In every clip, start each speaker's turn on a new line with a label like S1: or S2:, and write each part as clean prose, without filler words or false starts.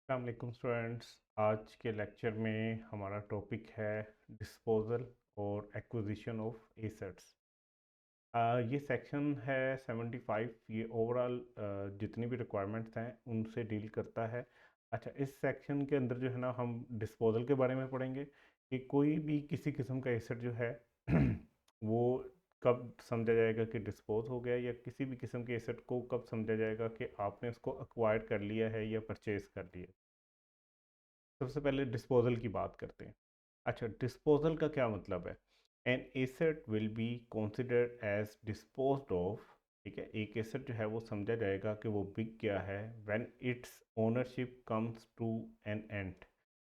S1: अस्सलाम वालेकुम स्टूडेंट्स। आज के लेक्चर में हमारा टॉपिक है डिस्पोजल और एक्विजिशन ऑफ एसेट्स। ये सेक्शन है 75। ये ओवरऑल जितनी भी रिक्वायरमेंट्स हैं उनसे डील करता है। अच्छा, इस सेक्शन के अंदर जो है ना हम डिस्पोजल के बारे में पढ़ेंगे कि कोई भी किसी किस्म का एसेट जो है वो कब समझा जाएगा कि डिस्पोज हो गया, या किसी भी किस्म के एसेट को कब समझा जाएगा कि आपने उसको अक्वायर कर लिया है या परचेज कर लिया। सबसे पहले डिस्पोजल की बात करते हैं। अच्छा, डिस्पोजल का क्या मतलब है? An asset will be considered as disposed of. ठीक है, एक एसेट जो है वो समझा जाएगा कि वो बिक गया है when its ownership comes to an end,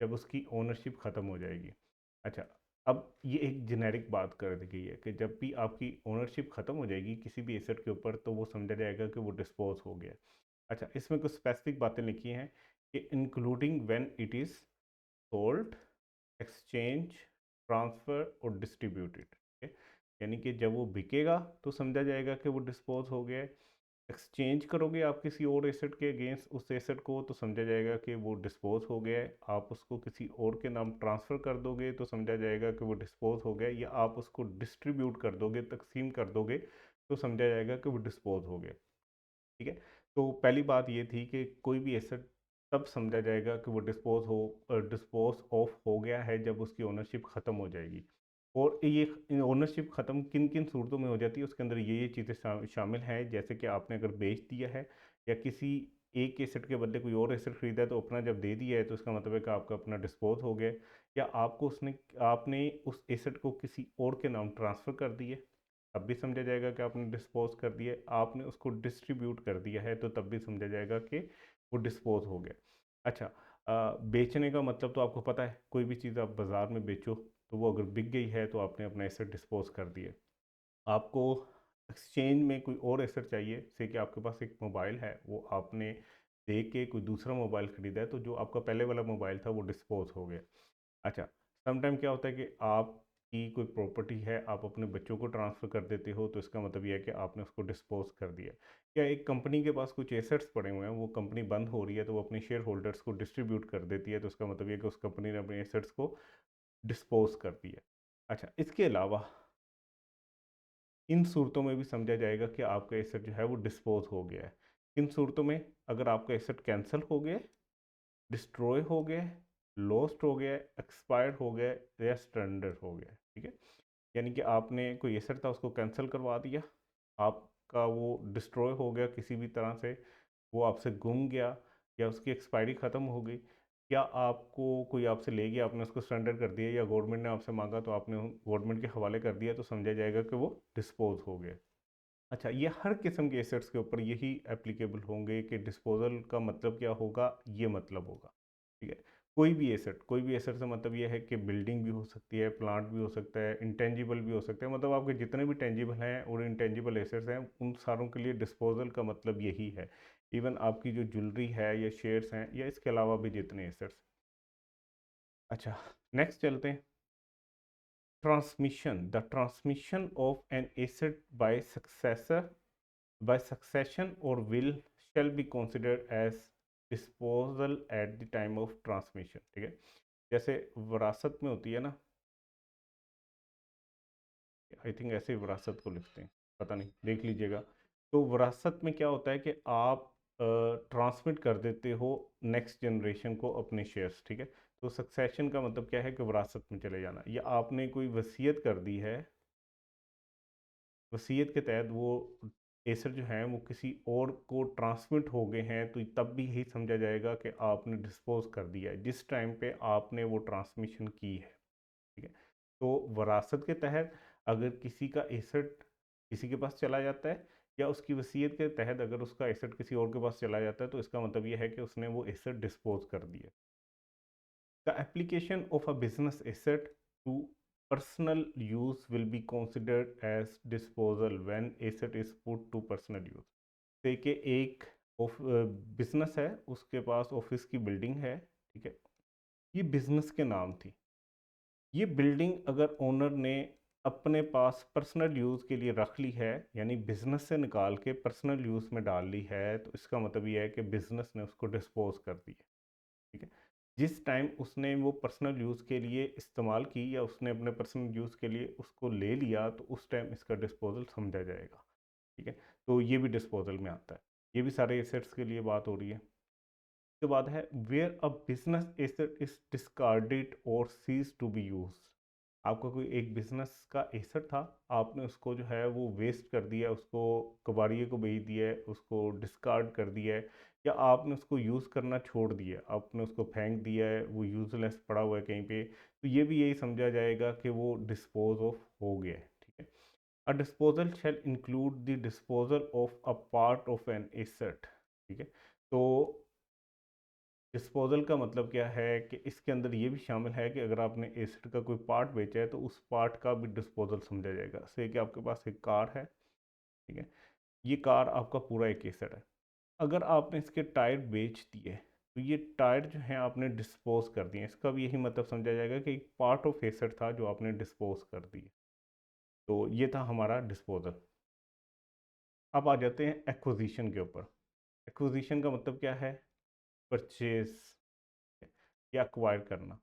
S1: जब उसकी ओनरशिप ख़त्म हो जाएगी। अच्छा, अब ये एक जेनेरिक बात कर दी गई है कि जब भी आपकी ओनरशिप ख़त्म हो जाएगी किसी भी एसेट के ऊपर तो वो समझा जाएगा कि वो डिस्पोज हो गया। अच्छा, इसमें कुछ स्पेसिफिक बातें लिखी हैं कि including when it is sold, exchange, transfer और डिस्ट्रीब्यूटेड। ठीक है, यानी कि जब वो बिकेगा तो समझा जाएगा कि वो डिस्पोज हो गया है। एक्सचेंज करोगे आप किसी और एसेट के अगेंस्ट उस एसेट को तो समझा जाएगा कि वो डिस्पोज हो गया है। आप उसको किसी और के नाम ट्रांसफ़र कर दोगे तो समझा जाएगा कि वो डिस्पोज हो गया है, या आप उसको डिस्ट्रीब्यूट कर दोगे, तकसीम कर दोगे तो समझा जाएगा कि वो डिस्पोज हो गया। ठीक है, तो पहली बात ये थी कि कोई भी एसेट तब समझा जाएगा कि वो डिस्पोज ऑफ हो गया है जब उसकी ओनरशिप ख़त्म हो जाएगी। और ये ओनरशिप ख़त्म किन किन सूरतों में हो जाती है उसके अंदर ये चीज़ें शामिल हैं, जैसे कि आपने अगर बेच दिया है या किसी एक एसेट के बदले कोई और एसेट खरीदा है तो अपना जब दे दिया है तो इसका मतलब है कि आपका अपना डिस्पोज हो गया, या आपने उस एसेट को किसी और के नाम ट्रांसफ़र कर दिए तब भी समझा जाएगा कि आपने डिस्पोज कर दिया है। आपने उसको डिस्ट्रीब्यूट कर दिया है तो तब भी समझा जाएगा कि वो डिस्पोज हो गया। अच्छा, बेचने का मतलब तो आपको पता है, कोई भी चीज़ आप बाज़ार में बेचो तो वो अगर बिक गई है तो आपने अपना एसेट डिस्पोज कर दिया। आपको एक्सचेंज में कोई और एसेट चाहिए, जैसे कि आपके पास एक मोबाइल है, वो आपने दे के कोई दूसरा मोबाइल ख़रीदा है तो जो आपका पहले वाला मोबाइल था वो डिस्पोज हो गया। अच्छा, समटाइम क्या होता है कि आपकी कोई प्रॉपर्टी है, आप अपने बच्चों को ट्रांसफ़र कर देते हो तो इसका मतलब ये है कि आपने उसको डिस्पोज़ कर दिया। या एक कंपनी के पास कुछ एसेट्स पड़े हुए हैं, वो कंपनी बंद हो रही है तो वो अपने शेयर होल्डर्स को डिस्ट्रीब्यूट कर देती है तो इसका मतलब ये है कि उस कंपनी ने अपने एसेट्स को डिस्पोज़ कर दिया। अच्छा, इसके अलावा इन सूरतों में भी समझा जाएगा कि आपका एसेट जो है वो डिस्पोज़ हो गया है। किन सूरतों में? अगर आपका एसेट कैंसल हो गया, डिस्ट्रॉय हो गया, लॉस्ट हो गया, एक्सपायर्ड हो गया या स्ट्रैंडेड हो गया। ठीक है, यानी कि आपने कोई एसेट था उसको कैंसिल करवा दिया, आपका वो डिस्ट्रॉय हो गया किसी भी तरह से, वो आपसे गुम गया या उसकी एक्सपायरी ख़त्म हो गई, या आपको कोई आपसे ले गया, आपने उसको सरेंडर कर दिया, या गवर्नमेंट ने आपसे मांगा तो आपने गवर्नमेंट के हवाले कर दिया तो समझा जाएगा कि वो डिस्पोज हो गया। अच्छा, ये हर किस्म के एसेट्स के ऊपर यही एप्लीकेबल होंगे कि डिस्पोजल का मतलब क्या होगा, ये मतलब होगा। ठीक है, कोई भी एसेट से मतलब ये है कि बिल्डिंग भी हो सकती है, प्लांट भी हो सकता है, इंटेंजिबल भी हो सकता है, मतलब आपके जितने भी टेंजिबल हैं और इंटेंजिबल एसेट्स हैं उन सारों के लिए डिस्पोजल का मतलब यही है। इवन आपकी जो ज्वेलरी है या शेयर्स हैं या इसके अलावा भी जितने एसेट्स। अच्छा, नेक्स्ट चलते हैं। Transmission, the transmission of an asset by succession or will shall be considered as disposal at the time of transmission। ठीक है, जैसे विरासत में होती है ना, आई थिंक ऐसे ही विरासत को लिखते हैं, पता नहीं, देख लीजिएगा। तो विरासत में क्या होता है कि आप ट्रांसमिट कर देते हो नेक्स्ट जनरेशन को अपने शेयर्स। ठीक है, तो सक्सेशन का मतलब क्या है कि विरासत में चले जाना, या आपने कोई वसीयत कर दी है, वसीयत के तहत वो एसेट जो हैं वो किसी और को ट्रांसमिट हो गए हैं तो तब भी यही समझा जाएगा कि आपने डिस्पोज कर दिया है जिस टाइम पे आपने वो ट्रांसमिशन की है। ठीक है, तो वरासत के तहत अगर किसी का एसेट किसी के पास चला जाता है, या उसकी वसीयत के तहत अगर उसका एसेट किसी और के पास चला जाता है तो इसका मतलब ये है कि उसने वो एसेट डिस्पोज कर दिया। The application of a business asset to personal use will be considered as disposal when asset is put to personal use। से कि एक बिजनेस है, उसके पास ऑफिस की बिल्डिंग है। ठीक है, ये बिजनेस के नाम थी। ये बिल्डिंग अगर ओनर ने अपने पास पर्सनल यूज़ के लिए रख ली है, यानी बिजनेस से निकाल के पर्सनल यूज़ में डाल ली है, तो इसका मतलब ये है कि बिजनेस ने उसको डिस्पोज कर दी है। ठीक है। जिस टाइम उसने वो पर्सनल यूज़ के लिए इस्तेमाल की या उसने अपने पर्सनल यूज़ के लिए उसको ले लिया, तो उस टाइम इसका डिस्पोजल समझा जाएगा। ठीक है। तो ये भी डिस्पोजल में आता है। ये भी सारे एसेट्स के लिए बात हो रही है। उसके बाद है where a business asset is discarded or ceases to be use. आपका कोई एक बिजनेस का एसेट था, आपने उसको जो है वो वेस्ट कर दिया, उसको कबाड़िए को बेच दिया है, उसको डिस्कार्ड कर दिया है, या आपने उसको यूज़ करना छोड़ दिया, आपने उसको फेंक दिया है, वो यूजलेस पड़ा हुआ है कहीं पे, तो ये भी यही समझा जाएगा कि वो डिस्पोज ऑफ हो गया है। ठीक है। A disposal shall include the disposal of a part of an asset. ठीक है। तो डिस्पोजल का मतलब क्या है कि इसके अंदर ये भी शामिल है कि अगर आपने एसेट का कोई पार्ट बेचा है, तो उस पार्ट का भी डिस्पोजल समझा जाएगा। से कि आपके पास एक कार है, ठीक है, ये कार आपका पूरा एक एसेट है। अगर आपने इसके टायर बेच दिए, तो ये टायर जो है आपने डिस्पोज कर दिए, इसका भी यही मतलब समझा जाएगा कि एक पार्ट ऑफ एसेट था जो आपने डिस्पोज कर दिए। तो ये था हमारा डिस्पोजल। अब आ जाते हैं एक्विजिशन के ऊपर। एक्विजिशन का मतलब क्या है? परचेज या अक्वायर करना,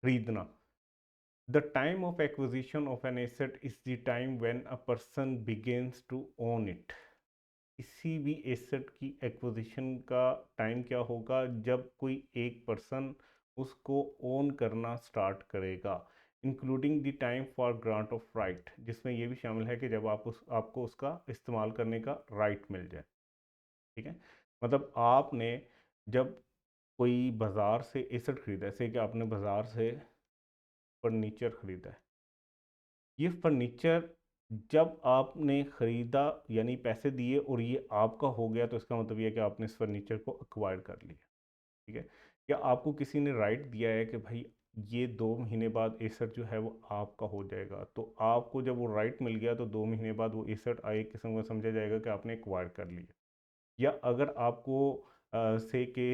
S1: खरीदना। The time of acquisition of an asset is the time when a person begins to own it. किसी भी एसेट की एक्विजिशन का टाइम क्या होगा? जब कोई एक पर्सन उसको ओन करना स्टार्ट करेगा, including the time for grant of right, जिसमें ये भी शामिल है कि जब आपको उसका इस्तेमाल करने का राइट मिल जाए। ठीक है। मतलब आपने जब कोई बाज़ार से एसेट खरीदा, जैसे कि आपने बाज़ार से फर्नीचर खरीदा है, ये फर्नीचर जब आपने ख़रीदा यानी पैसे दिए और ये आपका हो गया, तो इसका मतलब ये है कि आपने इस फर्नीचर को एक्वायर कर लिया। ठीक है। या आपको किसी ने राइट दिया है कि भाई ये 2 महीने बाद एसेट जो है वो आपका हो जाएगा, तो आपको जब वो राइट मिल गया, तो 2 महीने बाद वो एसेट एक किस्म का समझा जाएगा कि आपने एक्वायर कर लिया। या अगर आपको से के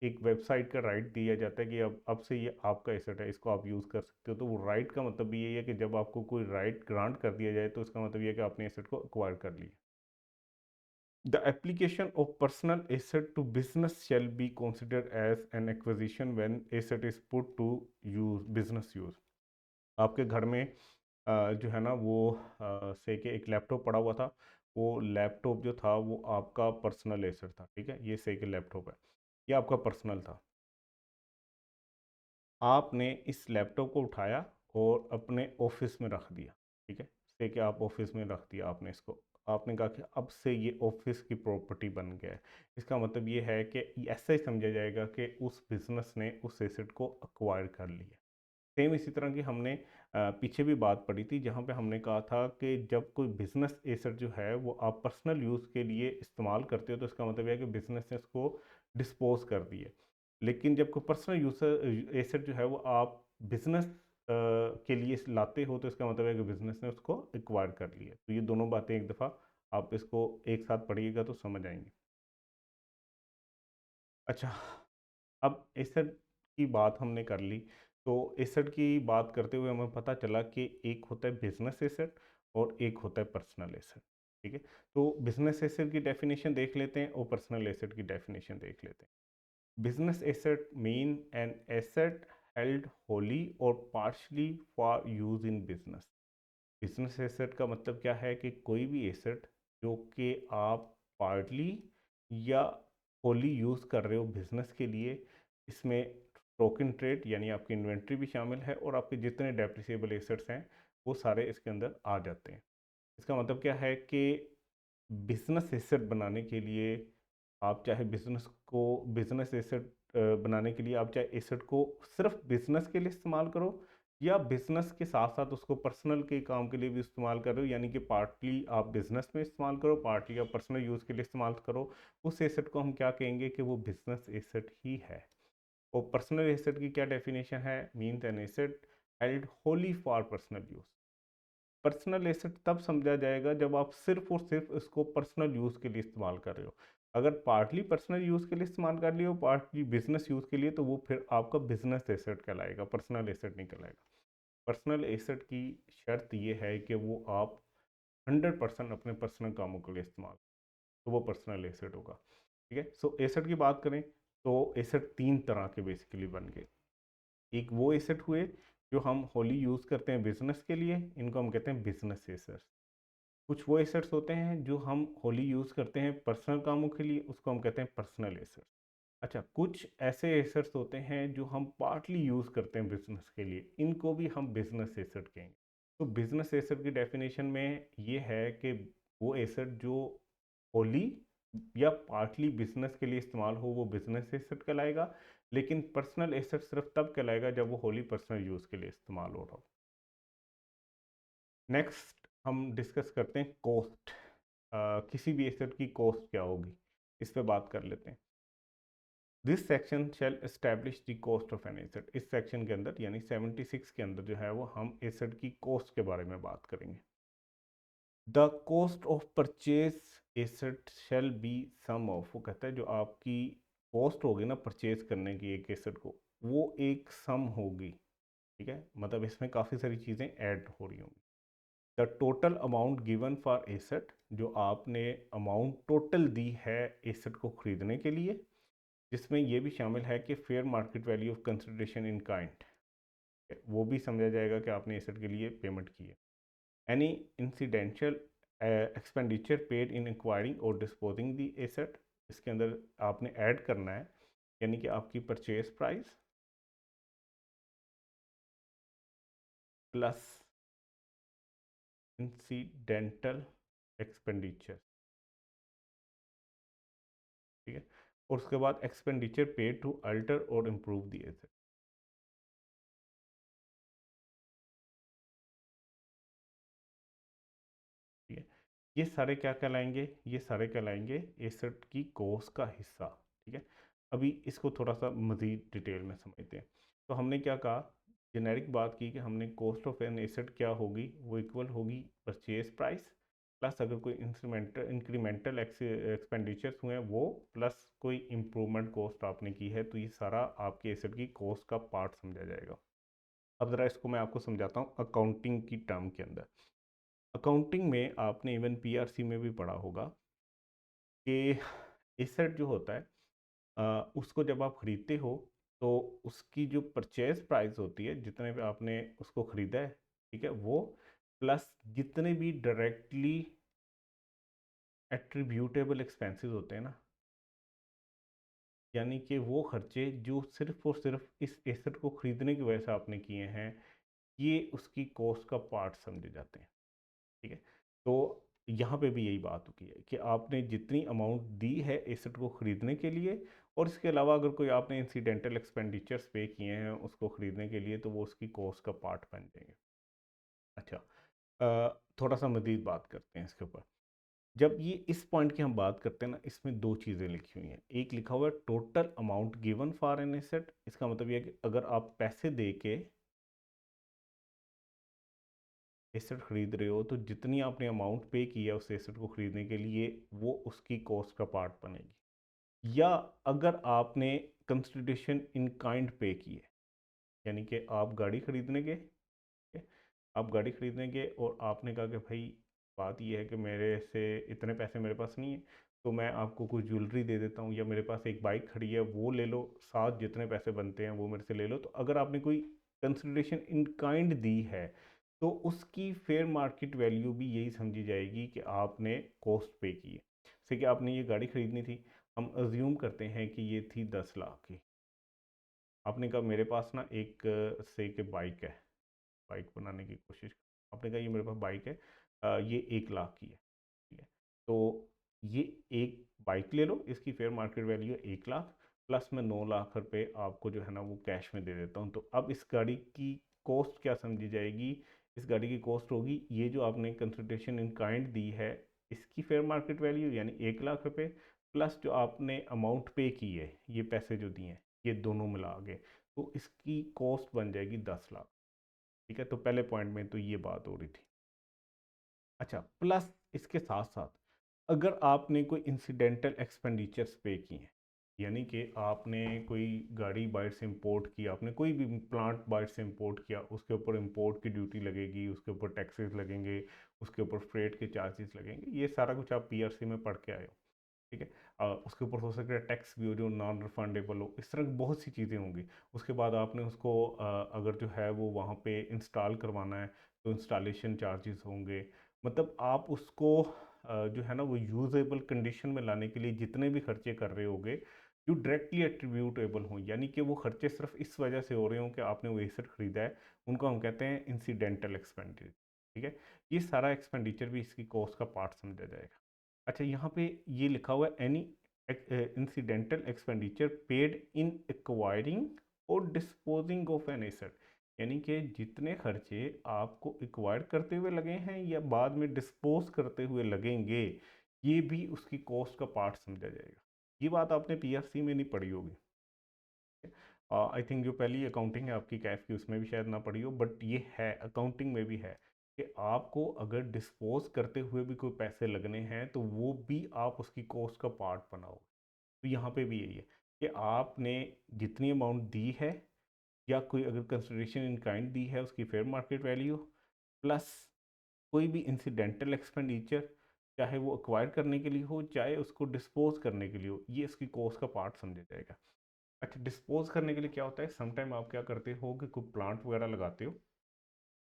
S1: एक वेबसाइट का राइट दिया जाता है कि अब से ये आपका एसेट है, इसको आप यूज़ कर सकते हो, तो वो राइट का मतलब ये है कि जब आपको कोई राइट ग्रांट कर दिया जाए, तो इसका मतलब ये है कि आपने एसेट को एक्वायर कर लिया। The application of personal asset to business shall be considered as an acquisition when asset is put to use business use. आपके घर में जो है ना वो से कि एक लैपटॉप पड़ा हुआ था, वो लैपटॉप जो था वो आपका पर्सनल एसेट था। ठीक है। ये से कि लैपटॉप है, ये आपका पर्सनल था। आपने इस लैपटॉप को उठाया और अपने ऑफिस में रख दिया। ठीक है। से कि आप ऑफिस में रख दिया आपने इसको, आपने कहा कि अब से ये ऑफिस की प्रॉपर्टी बन गया है। इसका मतलब ये है कि ऐसा ही समझा जाएगा कि उस बिजनेस ने उस एसेट को अक्वायर कर लिया। सेम इसी तरह की हमने पीछे भी बात पढ़ी थी, जहाँ पे हमने कहा था कि जब कोई बिजनेस एसेट जो है वो आप पर्सनल यूज़ के लिए इस्तेमाल करते हो, तो इसका मतलब है कि बिजनेस ने इसको डिस्पोज कर दिए। लेकिन जब कोई पर्सनल यूजर एसेट जो है वो आप बिजनेस के लिए लाते हो, तो इसका मतलब है कि बिजनेस ने उसको एक्वायर कर लिया। तो ये दोनों बातें एक दफ़ा आप इसको एक साथ पढ़िएगा तो समझ आएंगी। अच्छा, अब एसेट की बात हमने कर ली, तो एसेट की बात करते हुए हमें पता चला कि एक होता है बिजनेस एसेट और एक होता है पर्सनल एसेट। ठीक है। तो बिजनेस एसेट की डेफिनेशन देख लेते हैं और पर्सनल एसेट की डेफिनेशन देख लेते हैं। Business asset mean an asset held wholly और partially for use in business. Business asset का मतलब क्या है कि कोई भी एसेट जो कि आप पार्टली या होली यूज़ कर रहे हो बिजनेस के लिए, इसमें टोकन ट्रेड यानी आपकी इन्वेंट्री भी शामिल है, और आपके जितने डेप्रिसिएबल एसेट्स हैं वो सारे इसके अंदर आ जाते हैं। इसका मतलब क्या है कि बिजनेस एसेट बनाने के लिए आप चाहे बिजनेस एसेट बनाने के लिए आप चाहे एसेट को सिर्फ बिजनेस के लिए इस्तेमाल करो, या बिजनेस के साथ साथ उसको पर्सनल के काम के लिए भी इस्तेमाल कर रहे हो, यानी कि पार्टली आप बिजनेस में इस्तेमाल करो, पार्टली आप पर्सनल यूज़ के लिए इस्तेमाल करो, उस एसेट को हम क्या कहेंगे कि वो बिजनेस एसेट ही है। और पर्सनल एसेट की क्या डेफिनेशन है? Means N asset held Holi for personal use. Personal asset तब समझा जाएगा जब आप सिर्फ और सिर्फ इसको पर्सनल यूज़ के लिए इस्तेमाल कर रहे हो। अगर पार्टली पर्सनल यूज़ के लिए इस्तेमाल कर लियो, पार्टली बिजनेस यूज़ के लिए, तो वो फिर आपका बिजनेस एसेट कहलाएगा, पर्सनल एसेट नहीं कहलाएगा। पर्सनल एसेट की शर्त ये है कि वो आप 100% अपने पर्सनल कामों के लिए इस्तेमाल, तो वो पर्सनल एसेट होगा। ठीक है। सो एसेट की बात करें तो एसेट तीन तरह के बेसिकली बन गए। एक वो एसेट हुए जो हम होली यूज़ करते हैं बिजनेस के लिए, इनको हम कहते हैं बिजनेस एसेट्स। कुछ वो एसेट्स होते हैं जो हम होली यूज़ करते हैं पर्सनल कामों के लिए, उसको हम कहते हैं पर्सनल एसेट्स। अच्छा, कुछ ऐसे एसेट्स होते हैं जो हम पार्टली यूज़ करते हैं बिजनेस के लिए, इनको भी हम बिजनेस एसेट कहेंगे। तो बिजनेस एसेट की डेफिनेशन में ये है कि वो एसेट जो होली या पार्टली बिजनेस के लिए इस्तेमाल हो वो बिजनेस एसेट कहलाएगा, लेकिन पर्सनल एसेट सिर्फ तब कहलाएगा जब वो होली पर्सनल यूज़ के लिए इस्तेमाल हो रहा हो। नेक्स्ट हम डिस्कस करते हैं कॉस्ट। किसी भी एसेट की कॉस्ट क्या होगी, इस पे बात कर लेते हैं। This section shall establish the cost of an asset. इस सेक्शन के अंदर यानी 76 के अंदर जो है वो हम एसेट की कॉस्ट के बारे में बात करेंगे। The cost of purchase asset shall be sum of, वो कहता है जो आपकी कॉस्ट होगी ना परचेज करने की एक एसेट को, वो एक सम होगी। ठीक है, मतलब इसमें काफ़ी सारी चीज़ें ऐड हो रही होंगी। The total amount given for asset, जो आपने अमाउंट टोटल दी है एसेट को खरीदने के लिए, जिसमें ये भी शामिल है कि fair market value of consideration in kind, वो भी समझा जाएगा कि आपने एसेट के लिए पेमेंट की है। Any incidental expenditure paid in acquiring और डिस्पोजिंग दी एसेट, इसके अंदर आपने ऐड करना है, यानी कि आपकी purchase price plus incidental expenditure. ठीक है, और उसके बाद expenditure paid to alter or improve the asset. ठीक है, ये सारे क्या कहलाएंगे, ये सारे कहलाएंगे एसेट की कॉस्ट का हिस्सा। ठीक है, अभी इसको थोड़ा सा मज़ीद डिटेल में समझते हैं। तो हमने क्या कहा, जेनेरिक बात की कि हमने कॉस्ट ऑफ एन एसेट क्या होगी, वो इक्वल होगी परचेज प्राइस प्लस अगर कोई इंक्रीमेंटल एक्सपेंडिचर्स हुए हैं वो, प्लस कोई इम्प्रूवमेंट कॉस्ट आपने की है, तो ये सारा आपके एसेट की कॉस्ट का पार्ट समझा जाएगा। अब ज़रा इसको मैं आपको समझाता हूँ अकाउंटिंग की टर्म के अंदर। अकाउंटिंग में आपने इवन पीआरसी में भी पढ़ा होगा कि एसेट जो होता है उसको जब आप खरीदते हो तो उसकी जो परचेज प्राइस होती है, जितने पे आपने उसको खरीदा है, ठीक है, वो प्लस जितने भी डायरेक्टली एट्रीब्यूटेबल एक्सपेंसेस होते हैं ना, यानी कि वो खर्चे जो सिर्फ और सिर्फ इस एसेट को खरीदने की वजह से आपने किए हैं, ये उसकी कॉस्ट का पार्ट समझे जाते हैं। ठीक है, तो यहाँ पे भी यही बात होती है कि आपने जितनी अमाउंट दी है एसेट को ख़रीदने के लिए, और इसके अलावा अगर कोई आपने इंसिडेंटल एक्सपेंडिचर्स पे किए हैं उसको ख़रीदने के लिए, तो वो उसकी कॉस्ट का पार्ट बन जाएंगे। अच्छा, थोड़ा सा मज़ीद बात करते हैं इसके ऊपर। जब ये इस पॉइंट की हम बात करते हैं ना, इसमें दो चीज़ें लिखी हुई हैं। एक लिखा हुआ है total amount given for an asset, इसका मतलब ये है कि अगर आप पैसे दे के एसेट खरीद रहे हो तो जितनी आपने अमाउंट पे की है उस एसेट को खरीदने के लिए, वो उसकी कॉस्ट का पार्ट बनेगी। या अगर आपने कंसिडरेशन इन काइंड पे की है, यानी कि आप गाड़ी खरीदने गए, ठीक है? आप गाड़ी खरीदने गए और आपने कहा कि भाई बात ये है कि मेरे से इतने पैसे मेरे पास नहीं है, तो मैं आपको कुछ ज्वेलरी दे देता हूँ, या मेरे पास एक बाइक खड़ी है वो ले लो, साथ जितने पैसे बनते हैं वो मेरे से ले लो। तो अगर आपने कोई कंसिडरेशन इन काइंड दी है तो उसकी फेयर मार्केट वैल्यू भी यही समझी जाएगी कि आपने कॉस्ट पे की है। जैसे कि आपने ये गाड़ी खरीदनी थी, हम अज्यूम करते हैं कि ये थी 10 लाख की। आपने कहा मेरे पास ना एक से कि बाइक है, बाइक बनाने की कोशिश, आपने कहा ये मेरे पास बाइक है, ये 1 लाख की है। ठीक है, तो ये एक बाइक ले लो, इसकी फेयर मार्केट वैल्यू है 1 लाख, प्लस मैं 9 लाख रुपए आपको जो है ना वो कैश में दे देता हूँ। तो अब इस गाड़ी की कॉस्ट क्या समझी जाएगी, इस गाड़ी की कॉस्ट होगी ये जो आपने कंसिडरेशन इन काइंड दी है, इसकी फेयर मार्केट वैल्यू यानी 1 लाख रुपए, प्लस जो आपने अमाउंट पे की है, ये पैसे जो दिए हैं ये दोनों मिला के, तो इसकी कॉस्ट बन जाएगी 10 लाख। ठीक है, तो पहले पॉइंट में तो ये बात हो रही थी। अच्छा, प्लस इसके साथ साथ अगर आपने कोई इंसिडेंटल एक्सपेंडिचर्स पे किए हैं, यानी कि आपने कोई गाड़ी बाहर से इंपोर्ट की, आपने कोई भी प्लांट बाहर से इंपोर्ट किया, उसके ऊपर इंपोर्ट की ड्यूटी लगेगी, उसके ऊपर टैक्सेस लगेंगे, उसके ऊपर फ्रेट के चार्जेस लगेंगे, ये सारा कुछ आप पीआरसी में पढ़ के आए हो। ठीक है। उसके ऊपर हो सकता है टैक्स भी हो जो नॉन रिफंडेबल हो, इस तरह की बहुत सी चीज़ें होंगी। उसके बाद आपने उसको अगर जो है वो वहाँ पे इंस्टॉल करवाना है तो इंस्टॉलेशन चार्जेस होंगे। मतलब आप उसको जो है ना वो यूजेबल कंडीशन में लाने के लिए जितने भी खर्चे कर रहे होगे जो डायरेक्टली एट्रीब्यूटेबल हों, यानी कि वो खर्चे सिर्फ इस वजह से हो रहे हों कि आपने वो एसेट खरीदा है, उनको हम कहते हैं इंसिडेंटल एक्सपेंडिचर। ठीक है। ये सारा एक्सपेंडिचर भी इसकी कॉस्ट का पार्ट समझा जाएगा। अच्छा, यहाँ पे ये लिखा हुआ है any incidental expenditure paid in acquiring और डिस्पोजिंग ऑफ एन एसेट, यानी कि जितने खर्चे आपको एक्वायर करते हुए लगे हैं या बाद में डिस्पोज करते हुए लगेंगे, ये भी उसकी कॉस्ट का पार्ट समझा जाएगा। ये बात आपने पीआरसी में नहीं पढ़ी होगी। आई थिंक जो पहली अकाउंटिंग है आपकी कैफ की उसमें भी शायद ना पढ़ी हो, बट ये है अकाउंटिंग में भी है कि आपको अगर डिस्पोज करते हुए भी कोई पैसे लगने हैं तो वो भी आप उसकी कॉस्ट का पार्ट बनाओ। तो यहाँ पे भी यही है कि आपने जितनी अमाउंट दी है या कोई अगर कंसिडरेशन इन काइंड दी है उसकी फेयर मार्केट वैल्यू प्लस कोई भी इंसिडेंटल एक्सपेंडिचर, चाहे वो एक्वायर करने के लिए हो चाहे उसको डिस्पोज करने के लिए हो, ये इसकी कॉस्ट का पार्ट समझा जाएगा। अच्छा, डिस्पोज करने के लिए क्या होता है, समटाइम आप क्या करते हो कि कोई प्लांट वगैरह लगाते हो,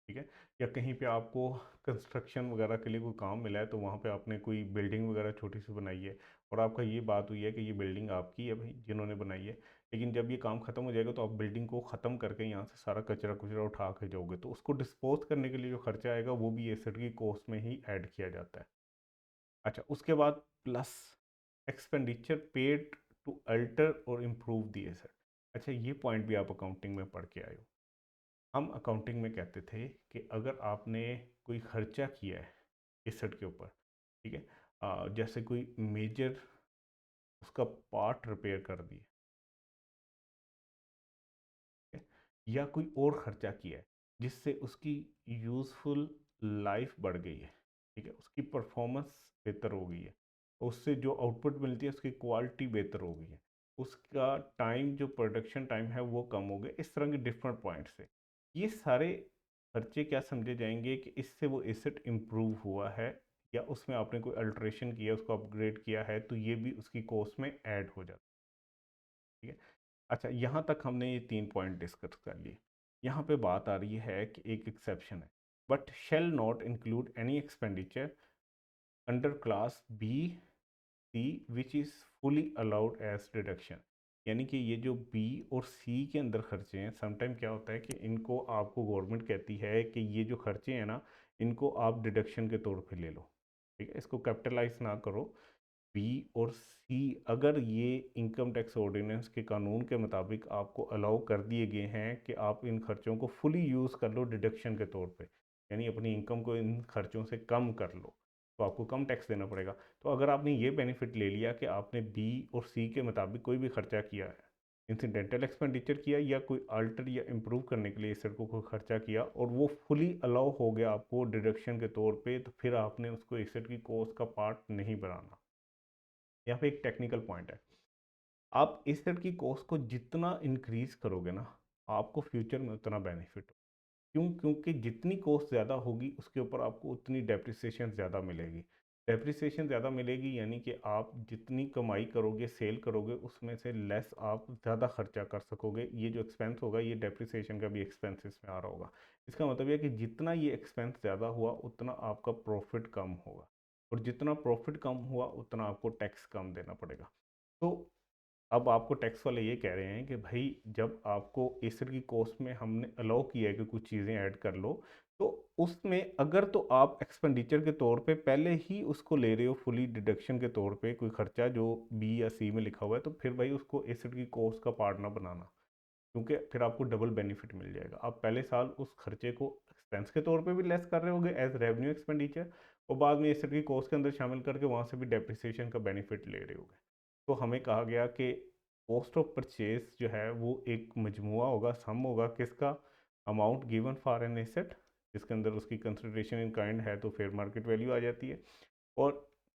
S1: ठीक है, या कहीं पे आपको कंस्ट्रक्शन वगैरह के लिए कोई काम मिला है तो वहाँ पे आपने कोई बिल्डिंग वगैरह छोटी सी बनाई है और आपका ये बात हुई है कि ये बिल्डिंग आपकी है भाई जिन्होंने बनाई है, लेकिन जब ये काम ख़त्म हो जाएगा तो आप बिल्डिंग को ख़त्म करके यहाँ से सारा कचरा कुचरा उठा के जाओगे, तो उसको डिस्पोज करने के लिए जो खर्चा आएगा वो भी एसेट की कॉस्ट में ही ऐड किया जाता है। अच्छा, उसके बाद plus expenditure paid to alter or improve the asset. अच्छा, ये पॉइंट भी आप अकाउंटिंग में पढ़ के आए हो। हम अकाउंटिंग में कहते थे कि अगर आपने कोई खर्चा किया है एसेट के ऊपर, ठीक है, जैसे कोई मेजर उसका पार्ट रिपेयर कर दिए, ठीक है, या कोई और खर्चा किया है जिससे उसकी यूज़फुल लाइफ बढ़ गई है, ठीक है, उसकी परफॉर्मेंस बेहतर हो गई है, उससे जो आउटपुट मिलती है उसकी क्वालिटी बेहतर हो गई है, उसका टाइम जो प्रोडक्शन टाइम है वो कम हो गया, इस तरह के डिफरेंट पॉइंट से ये सारे खर्चे क्या समझे जाएंगे कि इससे वो एसेट इम्प्रूव हुआ है या उसमें आपने कोई अल्ट्रेशन किया उसको अपग्रेड किया है, तो ये भी उसकी कॉस्ट में ऐड हो जाता है। ठीक है। अच्छा, यहाँ तक हमने ये 3 पॉइंट डिस्कस कर लिए। यहाँ पे बात आ रही है कि एक एक्सेप्शन है, but shall not include any expenditure under class B C which is fully allowed as deduction, यानी कि ये जो बी और सी के अंदर खर्चे हैं, समटाइम क्या होता है कि इनको आपको गवर्नमेंट कहती है कि ये जो खर्चे हैं ना इनको आप डिडक्शन के तौर पे ले लो, ठीक है, इसको कैपिटलाइज ना करो। बी और सी अगर ये इनकम टैक्स ऑर्डिनेंस के कानून के मुताबिक आपको अलाउ कर दिए गए हैं कि आप इन खर्चों को फुली यूज़ कर लो डिडक्शन के तौर पे, यानी अपनी इनकम को इन खर्चों से कम कर लो, तो आपको कम टैक्स देना पड़ेगा। तो अगर आपने ये बेनिफिट ले लिया कि आपने बी और सी के मुताबिक कोई भी खर्चा किया है, इंसिडेंटल एक्सपेंडिचर किया या कोई अल्टर या इम्प्रूव करने के लिए एसेट को कोई खर्चा किया और वो फुली अलाउ हो गया आपको डिडक्शन के तौर पे, तो फिर आपने उसको एसेट की कॉस्ट का पार्ट नहीं बनाना। यहाँ पे एक टेक्निकल पॉइंट है, आप एसेट की कॉस्ट को जितना इंक्रीज करोगे ना आपको फ्यूचर में उतना बेनिफिट हो। क्यों? क्योंकि जितनी कॉस्ट ज़्यादा होगी उसके ऊपर आपको उतनी डेप्रिसिएशन ज़्यादा मिलेगी। डेप्रिसिएशन ज़्यादा मिलेगी यानी कि आप जितनी कमाई करोगे सेल करोगे उसमें से लेस आप ज़्यादा खर्चा कर सकोगे। ये जो एक्सपेंस होगा ये डेप्रिसिएशन का भी एक्सपेंसेस में आ रहा होगा। इसका मतलब यह कि जितना ये एक्सपेंस ज़्यादा हुआ उतना आपका प्रॉफिट कम होगा और जितना प्रॉफिट कम हुआ उतना आपको टैक्स कम देना पड़ेगा। तो अब आपको टैक्स वाले ये कह रहे हैं कि भाई जब आपको एसेट की कॉस्ट में हमने अलाउ किया है कि कुछ चीज़ें ऐड कर लो, तो उसमें अगर तो आप एक्सपेंडिचर के तौर पे पहले ही उसको ले रहे हो फुली डिडक्शन के तौर पे कोई खर्चा जो बी या सी में लिखा हुआ है, तो फिर भाई उसको एसेट की कॉस्ट का पार्ट ना बनाना, क्योंकि फिर आपको डबल बेनिफिट मिल जाएगा। आप पहले साल उस खर्चे को एक्सपेंस के तौर पे भी लेस कर रहे होगे एज रेवेन्यू एक्सपेंडिचर और बाद में एसेट की कॉस्ट के अंदर शामिल करके वहाँ से भी डेप्रिसिएशन का बेनिफिट ले रहे होगे। तो हमें कहा गया कि कॉस्ट ऑफ परचेज जो है वो एक मजमुआ होगा, सम होगा किसका, amount given for an asset जिसके अंदर उसकी कंसिडरेशन इन काइंड है तो फेयर मार्केट वैल्यू आ जाती है, और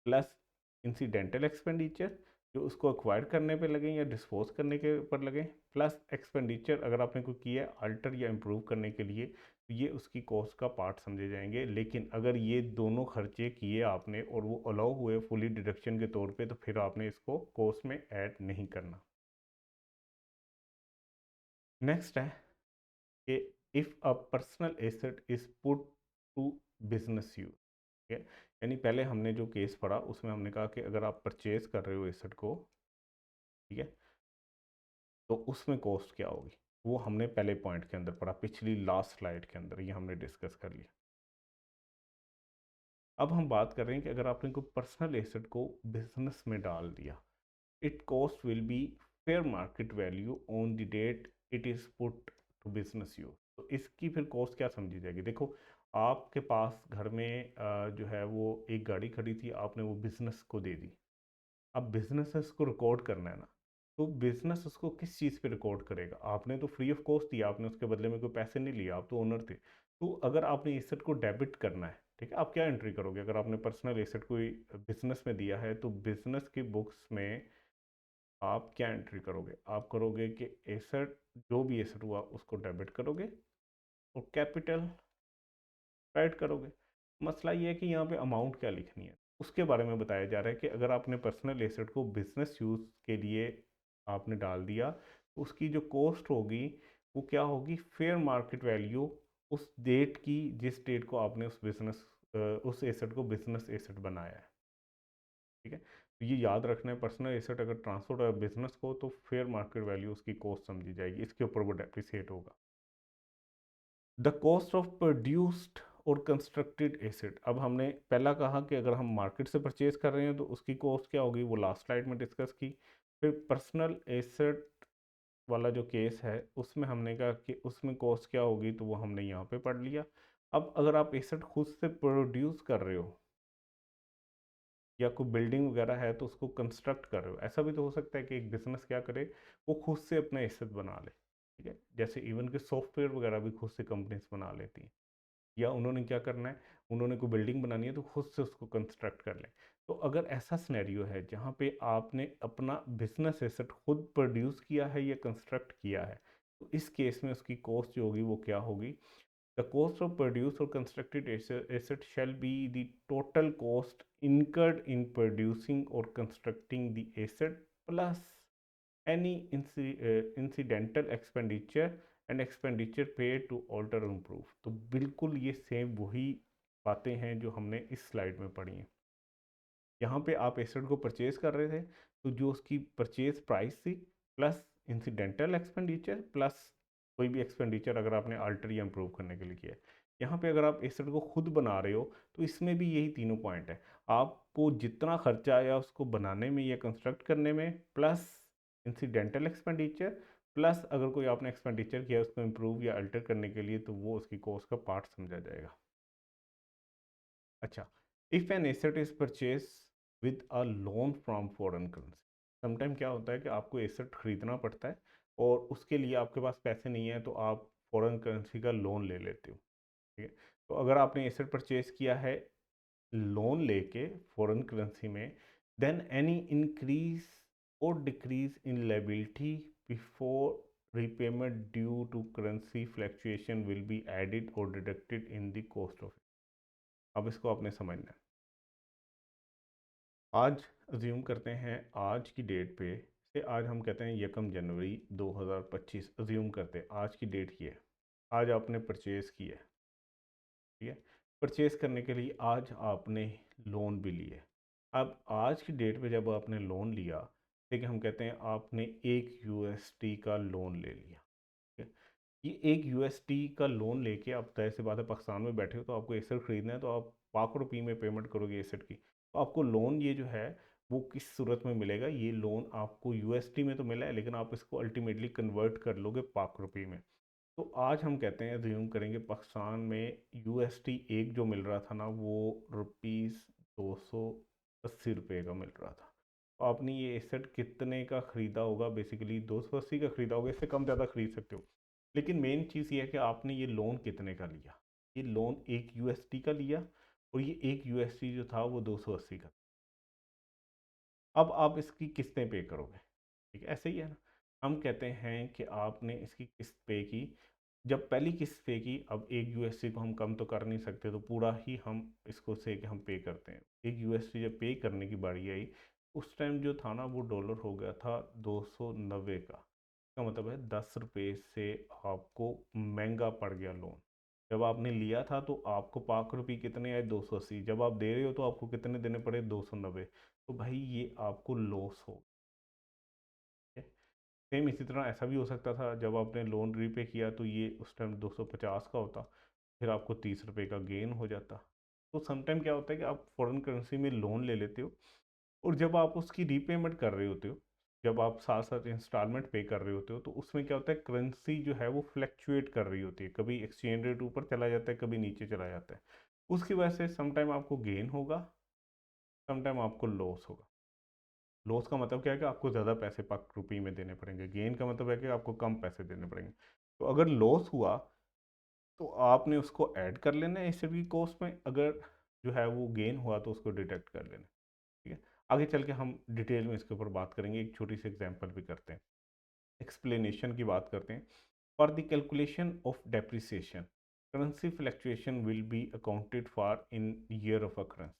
S1: प्लस इंसिडेंटल एक्सपेंडिचर जो उसको एक्वायर करने पे लगें या डिस्पोज करने के ऊपर लगें, प्लस एक्सपेंडिचर अगर आपने कोई किया है अल्टर या इम्प्रूव करने के लिए, तो ये उसकी कॉस्ट का पार्ट समझे जाएंगे। लेकिन अगर ये दोनों खर्चे किए आपने और वो अलाउ हुए फुली डिडक्शन के तौर पे, तो फिर आपने इसको कॉस्ट में ऐड नहीं करना। नेक्स्ट है कि if a personal asset is put to business use, ठीक है। यानी पहले हमने जो केस पढ़ा उसमें हमने कहा कि अगर आप परचेज कर रहे हो एसेट को, ठीक है, तो उसमें कॉस्ट क्या होगी, वो हमने पहले पॉइंट के अंदर पढ़ा, पिछली लास्ट स्लाइड के अंदर ये हमने डिस्कस कर लिया। अब हम बात कर रहे हैं कि अगर आपने कोई पर्सनल एसेट को बिजनेस में डाल दिया, it cost will be fair market value on the date it is put to business use. तो इसकी फिर कॉस्ट क्या समझी जाएगी? देखो, आपके पास घर में जो है वो एक गाड़ी खड़ी थी, आपने वो बिजनेस को दे दी। अब बिजनेस इसको रिकॉर्ड करना है ना, तो बिजनेस उसको किस चीज़ पे रिकॉर्ड करेगा? आपने तो फ्री ऑफ कॉस्ट दिया, आपने उसके बदले में कोई पैसे नहीं लिए, आप तो ओनर थे। तो अगर आपने एसेट को डेबिट करना है, ठीक है, आप क्या एंट्री करोगे? अगर आपने पर्सनल एसेट कोई बिजनेस में दिया है, तो बिजनेस की बुक्स में आप क्या एंट्री करोगे? आप करोगे कि एसेट, जो भी एसेट हुआ उसको डेबिट करोगे और कैपिटल क्रेडिट करोगे। मसला ये है कि यहाँ पे अमाउंट क्या लिखनी है, उसके बारे में बताया जा रहा है कि अगर आपने पर्सनल एसेट को बिजनेस यूज़ के लिए आपने डाल दिया, तो उसकी जो कॉस्ट होगी वो क्या होगी? फेयर मार्केट वैल्यू उस डेट की, जिस डेट को आपने उस एसेट को बिजनेस एसेट बनाया है, ठीक है। तो ये याद रखना है, पर्सनल एसेट अगर ट्रांसफर हो बिजनेस को, तो फेयर मार्केट वैल्यू उसकी कॉस्ट समझी जाएगी, इसके ऊपर वो डेप्रिसिएट होगा। द कॉस्ट ऑफ प्रोड्यूस्ड और कंस्ट्रक्टेड एसेट, अब हमने पहला कहा कि अगर हम मार्केट से परचेज कर रहे हैं तो उसकी कॉस्ट क्या होगी, वो लास्ट स्लाइड में डिस्कस की। फिर पर्सनल एसेट वाला जो केस है उसमें हमने कहा कि उसमें कॉस्ट क्या होगी, तो वो हमने यहाँ पे पढ़ लिया। अब अगर आप एसेट खुद से प्रोड्यूस कर रहे हो या कोई बिल्डिंग वगैरह है तो उसको कंस्ट्रक्ट कर रहे हो, ऐसा भी तो हो सकता है कि एक बिजनेस क्या करे, वो खुद से अपना एसेट बना ले, ठीक है। जैसे इवन के सॉफ्टवेयर वगैरह भी खुद से कंपनीज बना लेती हैं, या उन्होंने क्या करना है, उन्होंने कोई बिल्डिंग बनानी है तो खुद से उसको कंस्ट्रक्ट कर लें। तो अगर ऐसा सिनेरियो है जहाँ पे आपने अपना बिजनेस एसेट खुद प्रोड्यूस किया है या कंस्ट्रक्ट किया है, तो इस केस में उसकी कॉस्ट जो होगी वो क्या होगी? द कॉस्ट ऑफ प्रोड्यूस और constructed asset shall be the total cost incurred in producing or constructing the asset plus any incidental expenditure and expenditure paid to alter or improve। तो बिल्कुल ये सेम वही बातें हैं जो हमने इस स्लाइड में पढ़ी हैं। यहाँ पे आप एसेट को परचेज कर रहे थे, तो जो उसकी परचेज प्राइस थी प्लस इंसिडेंटल एक्सपेंडिचर प्लस कोई भी एक्सपेंडिचर अगर आपने अल्टर या इम्प्रूव करने के लिए किया है। यहाँ पे अगर आप एसेट को खुद बना रहे हो तो इसमें भी यही तीनों पॉइंट है। आपको जितना खर्चा आया उसको बनाने में या कंस्ट्रक्ट करने में, प्लस इंसिडेंटल एक्सपेंडिचर, प्लस अगर कोई आपने एक्सपेंडिचर किया उसको इम्प्रूव या अल्टर करने के लिए, तो वो उसकी कॉस्ट का पार्ट समझा जाएगा। अच्छा, if N asset is purchase with a loan from foreign currency, sometime क्या होता है कि आपको एसेट खरीदना पड़ता है और उसके लिए आपके पास पैसे नहीं है, तो आप फॉरेन करेंसी का लोन ले लेते हो, ठीक है। तो अगर आपने एसेट परचेज किया है लोन लेके फॉरेन करेंसी में, देन एनी इंक्रीज और decrease in liability before repayment due to currency fluctuation will be added और deducted in the cost of. अब इसको आपने समझना है। आज अज्यूम करते हैं आज की डेट पे से, आज हम कहते हैं 1 जनवरी 2025, अज्यूम करते हैं आज की डेट ये है। आज आपने परचेज़ किया है, ठीक है। परचेज़ करने के लिए आज आपने लोन भी लिया है। अब आज की डेट पे जब आपने लोन लिया, ठीक है, हम कहते हैं आपने 1 USD का लोन ले लिया, ठीक है। ये 1 USD का लोन लेके आप, तय सी बात है, पाकिस्तान में बैठे हो तो आपको एसेट खरीदना है, तो आप पाक रुपये में पेमेंट करोगे एसेट की। तो आपको लोन ये जो है वो किस सूरत में मिलेगा? ये लोन आपको USD में तो मिला है, लेकिन आप इसको अल्टीमेटली कन्वर्ट कर लोगे पाक रुपये में। तो आज हम कहते हैं, ज्यूम करेंगे, पाकिस्तान में USD एक जो मिल रहा था ना, वो ₹280 का मिल रहा था। तो आपने ये एसेट कितने का ख़रीदा होगा? बेसिकली 280 का ख़रीदा होगा, इससे कम ज़्यादा ख़रीद सकते हो। लेकिन मेन चीज़ ये है कि आपने ये लोन कितने का लिया। ये लोन 1 USD का लिया और ये 1 USD जो था वो 280 का। अब आप इसकी किस्तें पे करोगे, ठीक है, ऐसे ही है ना। हम कहते हैं कि आपने इसकी किस्त पे की, जब पहली किस्त पे की, अब एक यूएसडी को हम कम तो कर नहीं सकते, तो पूरा ही हम इसको से कि हम पे करते हैं। एक यूएसडी जब पे करने की बारी आई, उस टाइम जो था ना वो डॉलर हो गया था 290 का। इसका मतलब है 10 रुपये से आपको महंगा पड़ गया लोन। जब आपने लिया था तो आपको पाँच रुपये कितने आए, 280। जब आप दे रहे हो तो आपको कितने देने पड़े, 290। तो भाई ये आपको लॉस हो। सेम इसी तरह ऐसा भी हो सकता था, जब आपने लोन रीपे किया तो ये उस टाइम 250 का होता, फिर आपको 30 रुपये का गेन हो जाता। तो समटाइम क्या होता है कि आप फॉरेन करेंसी में लोन ले लेते हो, और जब आप उसकी रीपेमेंट कर रहे होते हो, जब आप साथ साथ इंस्टॉलमेंट पे कर रहे होते हो, तो उसमें क्या होता है, करेंसी जो है वो फ्लैक्चुएट कर रही होती है, कभी एक्सचेंज रेट ऊपर चला जाता है, कभी नीचे चला जाता है। उसकी वजह से समटाइम आपको गेन होगा, समटाइम आपको लॉस होगा। लॉस का मतलब क्या है कि आपको ज़्यादा पैसे पाक रुपये में देने पड़ेंगे, गेन का मतलब है कि आपको कम पैसे देने पड़ेंगे। तो अगर लॉस हुआ तो आपने उसको ऐड कर लेना है एसेट की कॉस्ट में, अगर जो है वो गेन हुआ तो उसको डिडक्ट कर लेना। ठीक है, आगे चल के हम डिटेल में इसके ऊपर बात करेंगे, एक छोटी सी एग्जांपल भी करते हैं, एक्सप्लेनेशन की बात करते हैं। For the calculation of depreciation, currency fluctuation will B accounted for in year of occurrence.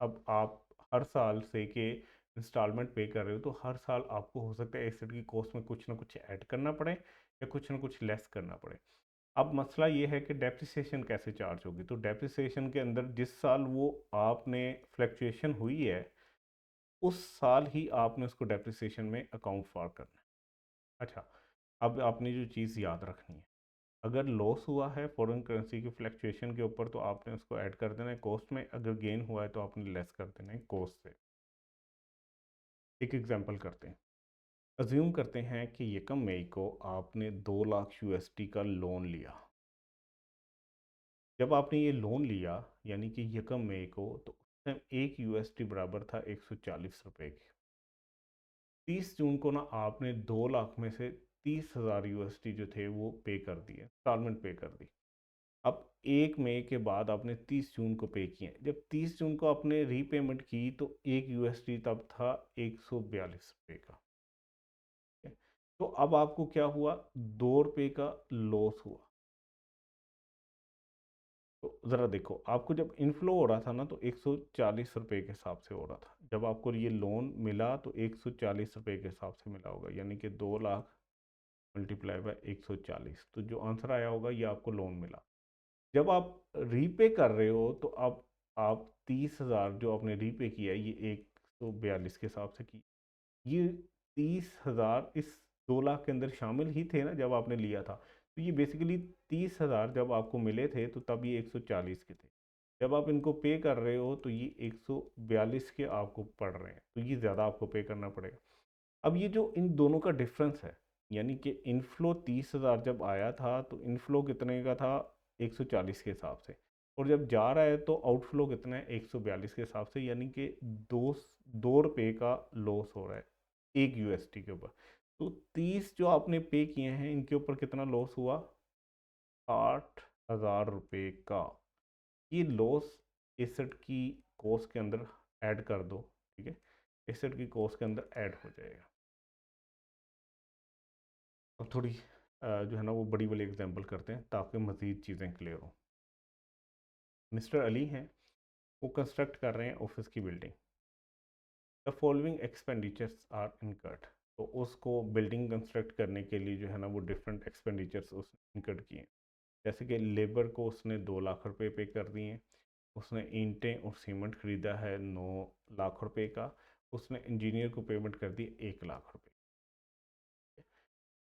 S1: अब आप हर साल से के इंस्टॉलमेंट पे कर रहे हो, तो हर साल आपको हो सकता है एसेट की कॉस्ट में कुछ ना कुछ ऐड करना पड़े या कुछ ना कुछ लेस करना पड़े। अब मसला ये है कि डेप्रिसिएशन कैसे चार्ज होगी। तो डेप्रिसिएशन के अंदर जिस साल वो आपने फ्लक्चुएशन हुई है, उस साल ही आपने उसको डेप्रिसिएशन में अकाउंट फॉर करना है। अच्छा, अब आपने जो चीज़ याद रखनी है, अगर लॉस हुआ है फॉरेन करेंसी की फ्लक्चुएशन के ऊपर, तो आपने उसको ऐड कर देना है कॉस्ट में, अगर गेन हुआ है तो आपने लेस कर देना है कॉस्ट से। एक एग्जांपल करते हैं, अज्यूम करते हैं कि यकम मई को आपने 2 लाख यूएसडी का लोन लिया। जब आपने ये लोन लिया यानी कि यकम मई को, तो उस टाइम एक यूएसडी बराबर था 140 रुपये के। 30 जून को ना आपने 2 लाख में से 30,000 यूएसडी जो थे वो पे कर दिए, इंस्टॉलमेंट पे कर दी। अब 1 मई के बाद आपने 30 जून को पे किए, जब 30 जून को आपने रीपेमेंट की तो एक यूएसडी तब था 142 रुपये का। तो अब आपको क्या हुआ, 2 रुपये का लॉस हुआ। तो ज़रा देखो, आपको जब इनफ्लो हो रहा था ना तो 140 रुपये के हिसाब से हो रहा था, जब आपको ये लोन मिला तो 140 रुपये के हिसाब से मिला होगा, यानी कि 2 लाख मल्टीप्लाई बाय 140, तो जो आंसर आया होगा ये आपको लोन मिला। जब आप रीपे कर रहे हो तो आप 30,000 जो आपने रीपे किया, ये 142 के हिसाब से की, ये 30,000 इस 2 लाख के अंदर शामिल ही थे ना जब आपने लिया था। तो ये बेसिकली 30,000 जब आपको मिले थे तो तब ये 140 के थे, जब आप इनको पे कर रहे हो तो ये 142 के आपको पड़ रहे हैं, तो ये ज़्यादा आपको पे करना पड़ेगा। अब ये जो इन दोनों का डिफरेंस है, यानी कि इनफ्लो 30,000 जब आया था तो इनफ्लो कितने का था, 140 के हिसाब से, और जब जा रहा है तो आउटफ्लो कितना है, 142 के हिसाब से, यानी कि दो 2 रुपये का लॉस हो रहा है एक यूएसटी के ऊपर। तो 30 जो आपने पे किए हैं इनके ऊपर कितना लॉस हुआ, 60,000 रुपये का। ये लॉस एसेट की कॉस्ट के अंदर ऐड कर दो, ठीक है, एसेट की कॉस्ट के अंदर ऐड हो जाएगा। अब थोड़ी जो है ना वो बड़ी वाली एग्जांपल करते हैं ताकि मज़ीद चीज़ें क्लियर हो। मिस्टर अली हैं, वो कंस्ट्रक्ट कर रहे हैं ऑफिस की building. The following expenditures are incurred. तो उसको बिल्डिंग कंस्ट्रक्ट करने के लिए जो है ना वो डिफरेंट एक्सपेंडिचर्स उसने इनकर्ड किए, जैसे कि लेबर को उसने 2 लाख रुपए पे कर दिए, उसने ईंटें और सीमेंट खरीदा है 9 लाख रुपए का, उसने इंजीनियर को पेमेंट कर दी 1 लाख रुपए।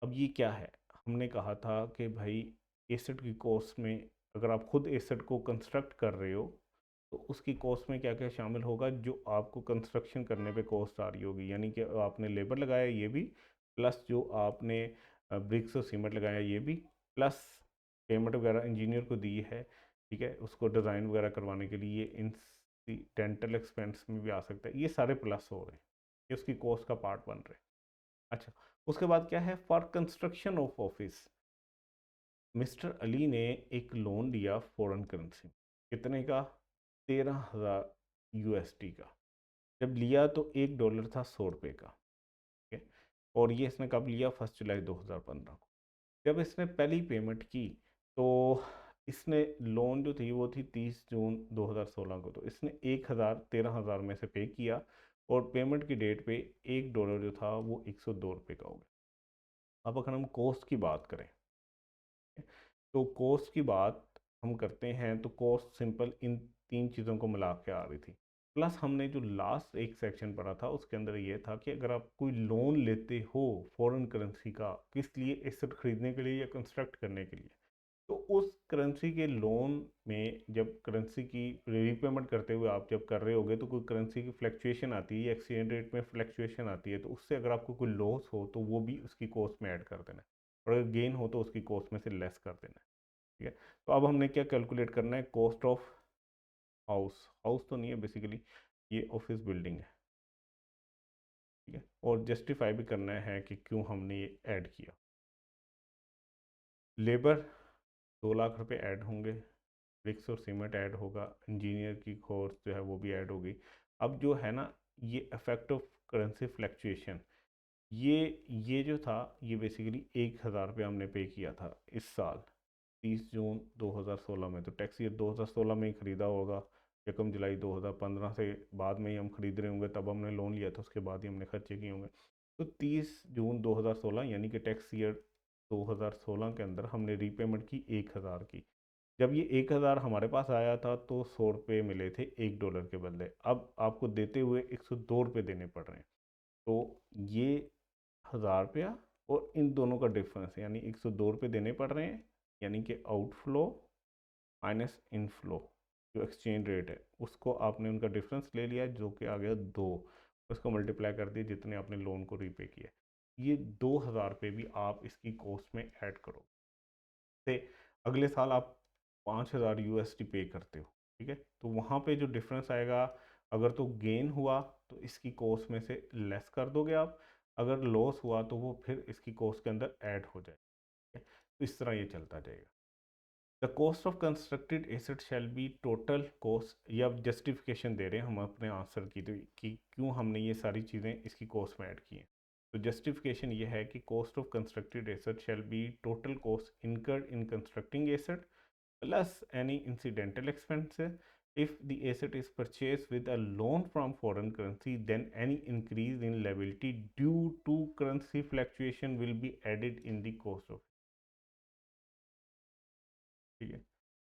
S1: अब ये क्या है, हमने कहा था कि भाई एसेट की कॉस्ट में, अगर आप खुद एसेट को कंस्ट्रक्ट कर रहे हो तो उसकी कॉस्ट में क्या क्या शामिल होगा, जो आपको कंस्ट्रक्शन करने पे कॉस्ट आ रही होगी, यानी कि आपने लेबर लगाया ये भी, प्लस जो आपने ब्रिक्स और सीमेंट लगाया ये भी, प्लस पेमेंट वगैरह इंजीनियर को दी है, ठीक है, उसको डिज़ाइन वगैरह करवाने के लिए, इंसिडेंटल एक्सपेंस में भी आ सकता है, ये सारे प्लस हो रहे हैं, ये उसकी कॉस्ट का पार्ट बन रहे हैं। अच्छा, उसके बाद क्या है, for construction of office, mister Ali ने एक लोन लिया फॉरेन करेंसी, कितने का, 13,000 यूएसडी का। जब लिया तो $1 था 100 का, ठीक है। और ये इसने कब लिया? 1 जुलाई 2015 को। जब इसने पहली पेमेंट की तो इसने लोन जो थी वो थी 30 जून 2016 को, तो इसने 13,000 में से पे किया और पेमेंट की डेट पे $1 जो था वो $102 का हो गया। अब अगर हम कॉस्ट की बात करें तो कॉस्ट की बात हम करते हैं तो कॉस्ट सिंपल इन तीन चीज़ों को मिला के आ रही थी। प्लस हमने जो लास्ट एक सेक्शन पढ़ा था उसके अंदर ये था कि अगर आप कोई लोन लेते हो फॉरेन करेंसी का, किस लिए? एसेट खरीदने के लिए या कंस्ट्रक्ट करने के लिए, तो उस करेंसी के लोन में जब करेंसी की रीपेमेंट करते हुए आप जब कर रहे होगे तो कोई करेंसी की फ्लक्चुएशन आती है या एक्सचेंज रेट में फ्लक्चुएशन आती है, तो उससे अगर आपको कोई लॉस हो तो वो भी उसकी कॉस्ट में ऐड कर देना है, और अगर गेन हो तो उसकी कॉस्ट में से लेस कर देना है, ठीक है। तो अब हमने क्या कैलकुलेट करना है? कॉस्ट ऑफ हाउस, हाउस तो नहीं है बेसिकली, ये ऑफिस बिल्डिंग है, ठीक है। और जस्टिफाई भी करना है कि क्यों हमने ये ऐड किया। लेबर 2 लाख रुपए ऐड होंगे, ब्रिक्स और सीमेंट ऐड होगा, इंजीनियर की कोर्स जो है वो भी ऐड होगी। अब जो है ना ये इफेक्ट ऑफ करेंसी फ्लक्चुएशन, ये जो था ये बेसिकली 1,000 रुपये हमने पे किया था इस साल 30 जून 2016 में, तो टैक्स ईयर 2016 में ही ख़रीदा होगा, 1 जुलाई 2015 से बाद में ही हम खरीद रहे होंगे, तब हमने लोन लिया था उसके बाद ही हमने खर्चे किए होंगे। तो 30 जून 2016 यानी कि टैक्स ईयर 2016 के अंदर हमने रीपेमेंट की 1,000 की। जब ये 1,000 हमारे पास आया था तो 100 रुपये मिले थे $1 के बदले, अब आपको देते हुए 102 रुपये देने पड़ रहे हैं। तो ये 1,000 रुपया और इन दोनों का डिफरेंस यानी 102 रुपये देने पड़ रहे हैं, यानी कि आउटफ्लो माइनस इनफ्लो जो एक्सचेंज रेट है उसको आपने उनका डिफरेंस ले लिया जो कि आ गया 2, उसको मल्टीप्लाई कर दिया जितने आपने लोन को रीपे किया। ये 2,000 रुपये भी आप इसकी कॉस्ट में ऐड करो, से अगले साल आप 5,000 यूएसडी पे करते हो, ठीक है। तो वहाँ पे जो डिफरेंस आएगा, अगर तो गेन हुआ तो इसकी कॉस्ट में से लेस कर दोगे आप, अगर लॉस हुआ तो वो फिर इसकी कॉस्ट के अंदर ऐड हो जाएगा, ठीक है। तो इस तरह ये चलता जाएगा। The cost of constructed asset shall be total cost, या जस्टिफिकेशन दे रहे हैं हम अपने आंसर की तो कि क्यों हमने ये सारी चीज़ें इसकी कॉस्ट में ऐड की हैं। तो जस्टिफिकेशन ये है कि cost of constructed asset shall be total cost incurred in constructing asset plus any incidental expenses. If the asset is purchased with a loan from foreign currency, then any increase in liability due to currency fluctuation will be added in the cost of, ठीक है।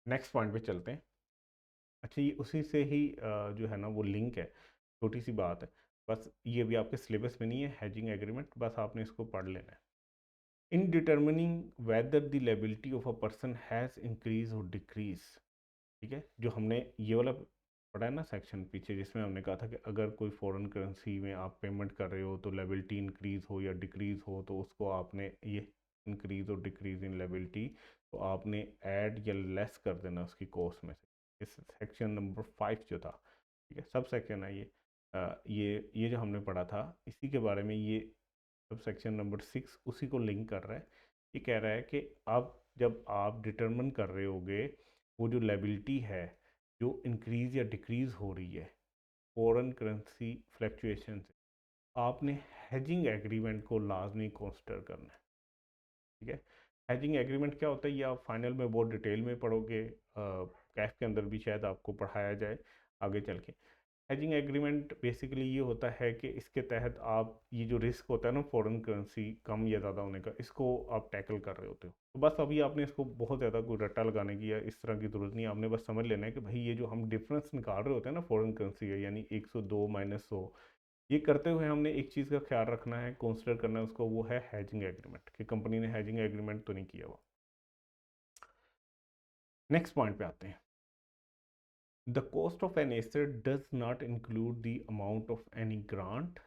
S1: Next point पे चलते हैं। अच्छा, ये उसी से ही जो है ना वो लिंक है, छोटी सी बात है, बस ये भी आपके सिलेबस में नहीं है, हेजिंग एग्रीमेंट, बस आपने इसको पढ़ लेना है। In determining whether the liability of a person has increase और डिक्रीज, ठीक है। जो हमने ये वाला पढ़ा है ना सेक्शन पीछे, जिसमें हमने कहा था कि अगर कोई फॉरेन करेंसी में आप पेमेंट कर रहे हो तो लायबिलिटी इंक्रीज हो या डिक्रीज हो तो उसको आपने ये इंक्रीज और डिक्रीज इन लायबिलिटी तो आपने ऐड या लेस कर देना उसकी कॉस्ट में से। इस सेक्शन नंबर 5 जो था, ठीक है, सब सेक्शन है ये, ये जो हमने पढ़ा था इसी के बारे में, ये सब सेक्शन नंबर 6 उसी को लिंक कर रहा है। ये कह रहा है कि अब जब आप डिटरमिन कर रहे होगे वो जो लायबिलिटी है जो इंक्रीज या डिक्रीज हो रही है फॉरेन करेंसी फ्लक्चुएशन से, आपने हेजिंग एग्रीमेंट को लाजमी कंसिडर करना है, ठीक है। हेजिंग एग्रीमेंट क्या होता है ये आप फाइनल में बहुत डिटेल में पढ़ोगे, कैफ के अंदर भी शायद आपको पढ़ाया जाए आगे चल के। हेजिंग एग्रीमेंट बेसिकली ये होता है कि इसके तहत आप ये जो रिस्क होता है ना फॉरेन करेंसी कम या ज़्यादा होने का, इसको आप टैकल कर रहे होते हो। तो बस अभी आपने इसको बहुत ज़्यादा कोई रट्टा लगाने की या इस तरह की ज़रूरत नहीं है, आपने बस समझ लेना है कि भाई ये जो हम डिफरेंस निकाल रहे होते हैं ना फॉरेन करेंसी का, यानी 102 माइनस 100, ये करते हुए हमने एक चीज़ का ख्याल रखना है, कंसिडर करना है उसको, वो है हेजिंग एग्रीमेंट, कि कंपनी ने हेजिंग एग्रीमेंट तो नहीं किया हुआ। नेक्स्ट पॉइंट पे आते हैं। The cost of an asset does not include the amount of any grant,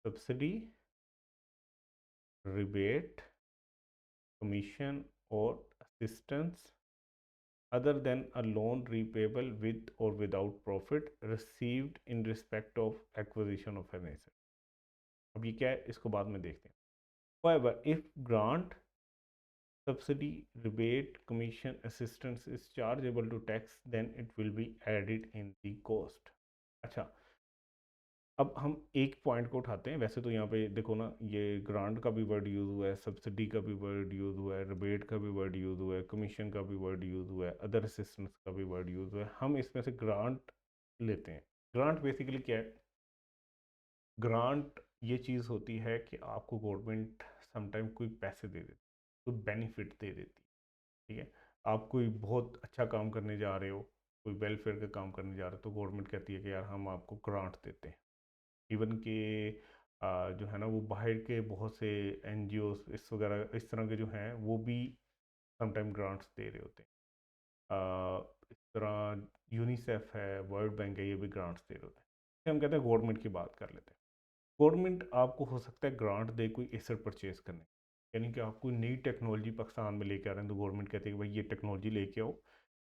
S1: subsidy, rebate, commission, or assistance other than a loan repayable with or without profit received in respect of acquisition of an asset. अब ये क्या है इसको बाद में देखते हैं। However, if grant, subsidy, rebate, commission, assistance is chargeable to tax, then it will be added in the cost. अच्छा, अब हम एक पॉइंट को उठाते हैं। वैसे तो यहाँ पे देखो ना, ये ग्रांट का भी वर्ड यूज़ हुआ है, सब्सिडी का भी वर्ड यूज़ हुआ है, रिबेट का भी वर्ड यूज़ हुआ है, कमीशन का भी वर्ड यूज़ हुआ है, अदर असिस्टेंस का भी वर्ड यूज़ हुआ है। हम इसमें से ग्रांट लेते हैं। ग्रांट बेसिकली क्या है? ग्रांट ये चीज़ होती है कि आपको गवर्नमेंट समटाइम कोई पैसे दे देती, कोई बेनिफिट दे देती। ठीक है, आप कोई बहुत अच्छा काम करने जा रहे हो, कोई वेलफेयर का काम करने जा रहे हो, तो गवर्नमेंट कहती है कि यार हम आपको ग्रांट देते हैं। इवन कि जो है ना, वो बाहर के बहुत से एनजीओस इस वगैरह इस तरह के जो हैं, वो भी समटाइम ग्रांट्स दे रहे होते हैं। इस तरह यूनिसेफ है, वर्ल्ड बैंक है, ये भी ग्रांट्स दे रहे होते हैं। तो हम कहते हैं गवर्नमेंट की बात कर लेते हैं। गवर्नमेंट आपको हो सकता है ग्रांट दे कोई एसेट परचेज करने, यानी कि आप कोई नई टेक्नोलॉजी पाकिस्तान में लेके आ रहे हैं, तो गवर्नमेंट कहती है कि भाई ये टेक्नोलॉजी लेके आओ,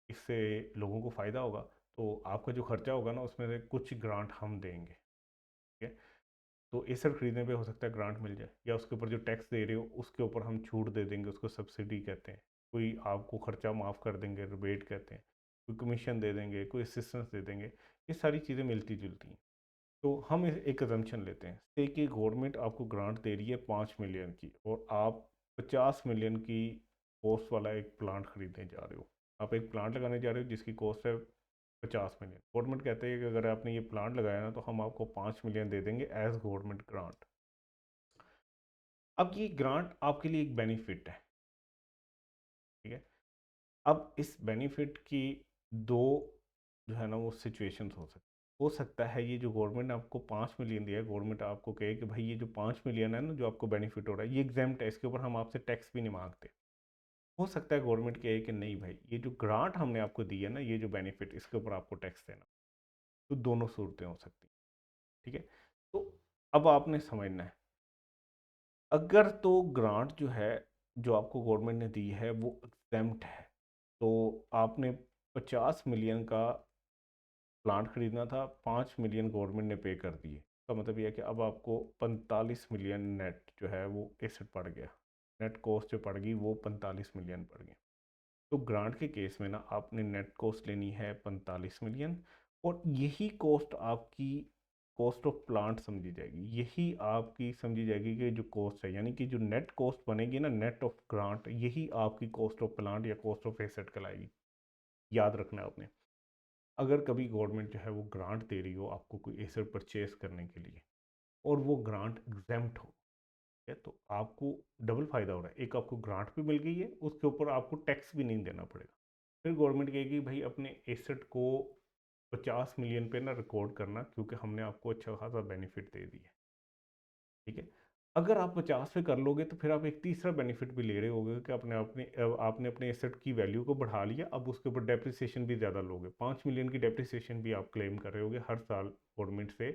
S1: इससे लोगों को फ़ायदा होगा, तो आपका जो खर्चा होगा ना, उसमें से कुछ ग्रांट हम देंगे। ठीक है, तो एसेट खरीदने पे हो सकता है ग्रांट मिल जाए, या उसके ऊपर जो टैक्स दे रहे हो उसके ऊपर हम छूट दे देंगे, उसको सब्सिडी कहते हैं। कोई आपको खर्चा माफ़ कर देंगे, रिबेट कहते हैं। कोई कमीशन दे देंगे, कोई असिस्टेंस दे देंगे। ये सारी चीज़ें मिलती जुलती हैं। तो हम एक अजम्पशन लेते हैं से कि गवर्नमेंट आपको ग्रांट दे रही है 5 मिलियन की, और आप 50 मिलियन की कॉस्ट वाला एक प्लांट खरीदने जा रहे हो। आप एक प्लांट लगाने जा रहे हो जिसकी कॉस्ट है 50 मिलियन। गवर्नमेंट कहते हैं कि अगर आपने ये प्लांट लगाया ना, तो हम आपको 5 मिलियन दे देंगे एज गवर्नमेंट ग्रांट। अब ये ग्रांट आपके लिए एक बेनिफिट है। ठीक है, अब इस बेनिफिट की दो जो है ना वो सिचुएशंस हो सकता है ये जो गवर्नमेंट ने आपको 5 मिलियन दिया है, गवर्नमेंट आपको कहे कि भाई ये जो 5 मिलियन है ना, जो आपको बेनिफिट हो रहा है, ये एग्जाम्प्ट है, इसके ऊपर हम आपसे टैक्स भी नहीं मांगते। हो सकता है गवर्नमेंट कहे कि नहीं भाई, ये जो ग्रांट हमने आपको दी है ना, ये जो बेनिफिट, इसके ऊपर आपको टैक्स देना। तो दोनों सूरतें हो सकती हैं। ठीक है, तो अब आपने समझना है, अगर तो ग्रांट जो है, जो आपको गवर्नमेंट ने दी है, वो एग्जेम्प्ट है, तो आपने 50 मिलियन का प्लांट खरीदना था, 5 मिलियन गवर्नमेंट ने पे कर दिए। इसका मतलब यह है कि अब आपको 45 मिलियन नेट जो है वो एसेट पड़ गया। नेट कॉस्ट जो पड़ गई वो 45 मिलियन पड़ गई। तो ग्रांट के केस में ना, आपने नेट कॉस्ट लेनी है 45 मिलियन, और यही कॉस्ट आपकी कॉस्ट ऑफ प्लांट समझी जाएगी। यही आपकी समझी जाएगी कि जो कॉस्ट है, यानी कि जो नेट कॉस्ट बनेगी ना, नेट ऑफ ग्रांट, यही आपकी कॉस्ट ऑफ प्लांट या कॉस्ट ऑफ एसेट कहलाएगी। याद रखना है आपने। अगर कभी गवर्नमेंट जो है वो ग्रांट दे रही हो आपको कोई एसेट परचेज करने के लिए, और वो ग्रांट एग्जेम्प्ट हो, है, तो आपको डबल फ़ायदा हो रहा है। एक, आपको ग्रांट भी मिल गई है, उसके ऊपर आपको टैक्स भी नहीं देना पड़ेगा। फिर गवर्नमेंट कहेगी भाई अपने एसेट को 50 मिलियन पे ना रिकॉर्ड करना, क्योंकि हमने आपको अच्छा खासा बेनिफिट दे दिया। ठीक है, अगर आप 50 पे कर लोगे, तो फिर आप एक तीसरा बेनिफिट भी ले रहे होगे कि आपने अपने एसेट की वैल्यू को बढ़ा लिया। अब उसके ऊपर डेप्रिसिएशन भी ज़्यादा लोगे, 5 मिलियन की डेप्रिसिएशन भी आप क्लेम कर रहे होगे हर साल गवर्नमेंट से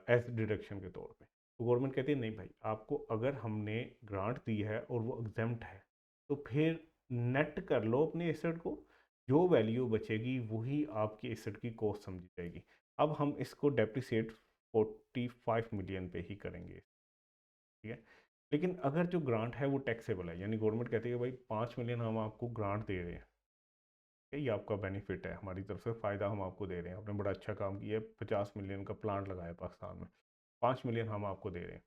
S1: एज डिडक्शन के तौर पे। तो गवर्नमेंट कहती है नहीं भाई, आपको अगर हमने ग्रांट दी है और वो एग्जेम्प्ट है, तो फिर नेट कर लो अपने एसेट को, जो वैल्यू बचेगी वही आपकी एसेट की कॉस्ट समझी जाएगी। अब हम इसको डेप्रिसिएट 45 मिलियन पे ही करेंगे। ठीक है, लेकिन अगर जो ग्रांट है वो टैक्सेबल है, यानी गवर्नमेंट कहती है भाई 5 मिलियन हम आपको ग्रांट दे रहे हैं, ये आपका बेनिफिट है, हमारी तरफ से फ़ायदा हम आपको दे रहे हैं, आपने बड़ा अच्छा काम किया है, 50 मिलियन का प्लांट लगाया पाकिस्तान में, 5 मिलियन हम आपको दे रहे हैं,